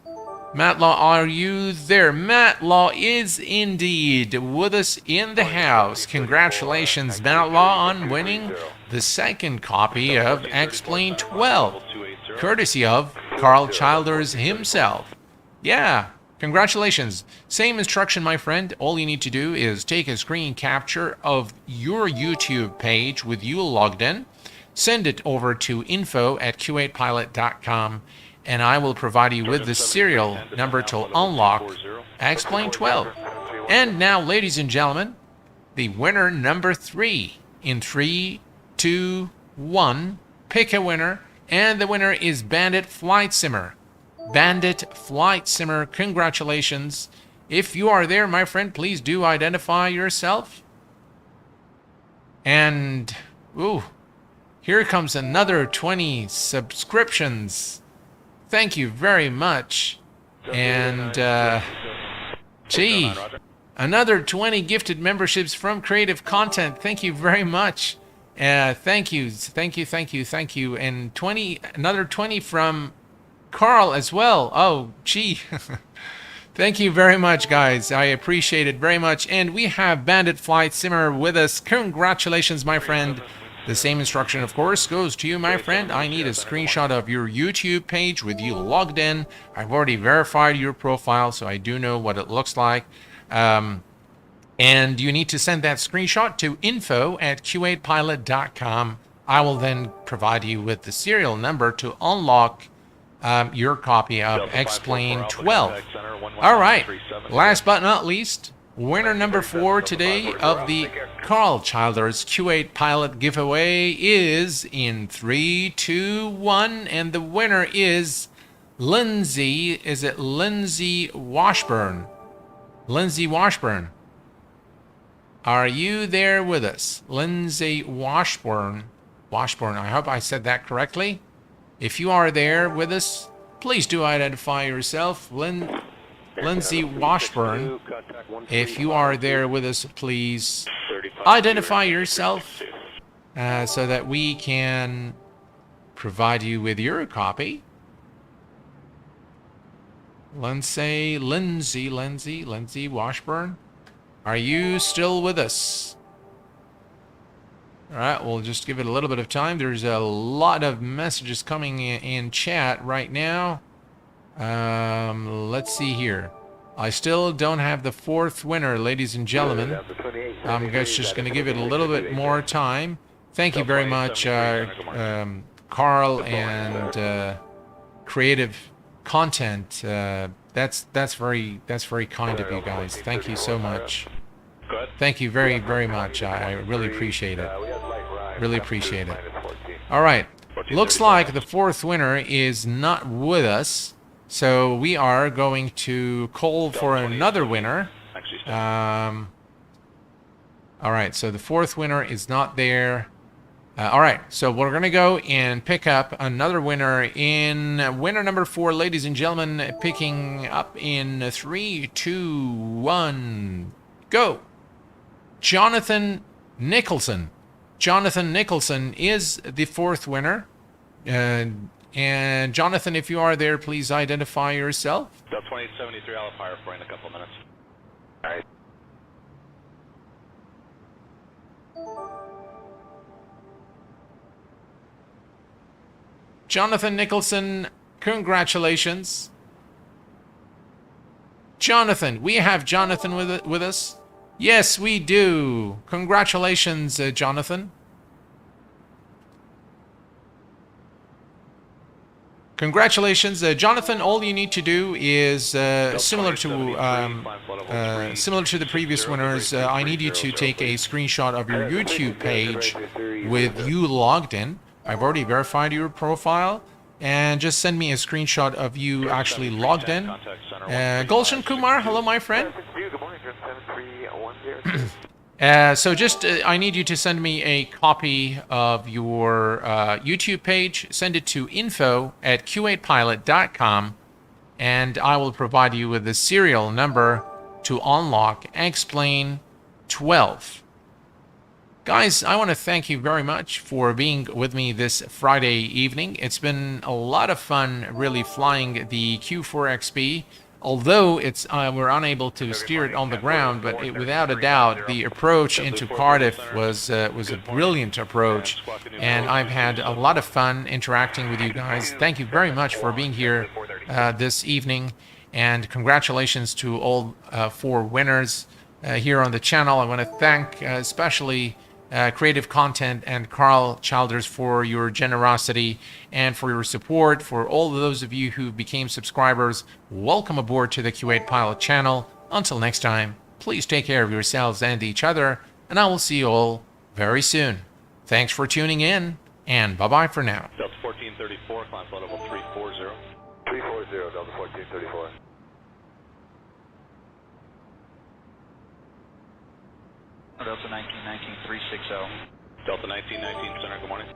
Matt Law, are you there? Matt Law is indeed with us in the house. Congratulations, Matt Law, on winning the second copy of X-Plane 12, courtesy of Carl Childers himself. Yeah. Congratulations. Same instruction, my friend. All you need to do is take a screen capture of your YouTube page with you logged in, send it over to info@q8pilot.com, and I will provide you with the serial number to unlock X-Plane 12. And now, ladies and gentlemen, the winner number 3. In 3, 2, 1, pick a winner, and the winner is Bandit Flight Simmer. Bandit Flight Simmer, congratulations. If you are there, my friend, please do identify yourself. And, ooh, here comes another 20 subscriptions. Thank you very much. And, gee, another 20 gifted memberships from Creative Content. Thank you very much. Thank you. And another 20 from Carl as well. Oh, gee. Thank you very much, guys. I appreciate it very much. And we have Bandit Flight Simmer with us. Congratulations, my friend. The same instruction, of course, goes to you, my friend. I need a screenshot of your YouTube page with you logged in. I've already verified your profile, so I do know what it looks like. And you need to send that screenshot to info@q8pilot.com. I will then provide you with the serial number to unlock your copy of X-Plane 12. All right. Last but not least, winner number 4 today of the Carl Childers Q8 Pilot giveaway is in 3, 2, 1, and the winner is Lindsay. Is it Lindsay Washburn? Lindsay Washburn. Are you there with us? Lindsay Washburn. Washburn, I hope I said that correctly. If you are there with us, please do identify yourself. Lindsay Washburn. If you are there with us, please identify yourself so that we can provide you with your copy. Lindsay Washburn. Are you still with us? All right, we'll just give it a little bit of time. There's a lot of messages coming in chat right now. Let's see here. I still don't have the 4th winner, ladies and gentlemen. I'm just going to give it a little bit more time. Thank you very much, Carl and Creative Content. That's very kind of you guys. Thank you so much. Go ahead. Thank you very, very much. I really appreciate it. We have light right. Really appreciate it. -14. All right. 14, Looks 34. like the fourth winner is not with us. So we are going to call for another winner. Actually, stop. All right. So the fourth winner is not there. All right. So we're going to go and pick up another winner in winner number 4, ladies and gentlemen, picking up in 3, 2, 1, go. Jonathan Nicholson. Jonathan Nicholson is the fourth winner. And Jonathan, if you are there, please identify yourself. Delta 2873, I'll fire for you in a couple of minutes. All right. Jonathan Nicholson, congratulations. Jonathan, we have Jonathan with us. Yes, we do. Congratulations, Jonathan. Congratulations, Jonathan. All you need to do is similar to the previous winners. I need you to take a screenshot of your YouTube page with you logged in. I've already verified your profile, and just send me a screenshot of you actually logged in. Gulshan Kumar, hello, my friend. Good morning, 7310. So just, I need you to send me a copy of your YouTube page. Send it to info@q8pilot.com, and I will provide you with the serial number to unlock X-Plane 12. Guys, I want to thank you very much for being with me this Friday evening. It's been a lot of fun really flying the Q4XP. Although we're unable to steer it on the ground, but without a doubt, the approach into Cardiff was a brilliant approach, and I've had a lot of fun interacting with you guys. Thank you very much for being here this evening, and congratulations to all 4 winners here on the channel. I want to thank especially Creative Content and Carl Childers for your generosity and for your support. For all of those of you who became subscribers, welcome aboard to the Q8 Pilot channel. Until next time, please take care of yourselves and each other, and I will see you all very soon. Thanks for tuning in, and bye-bye for now. Delta 1434, climb flight level 340. 340, Delta 1434. Delta 1919 360. Delta 1919, center, good morning.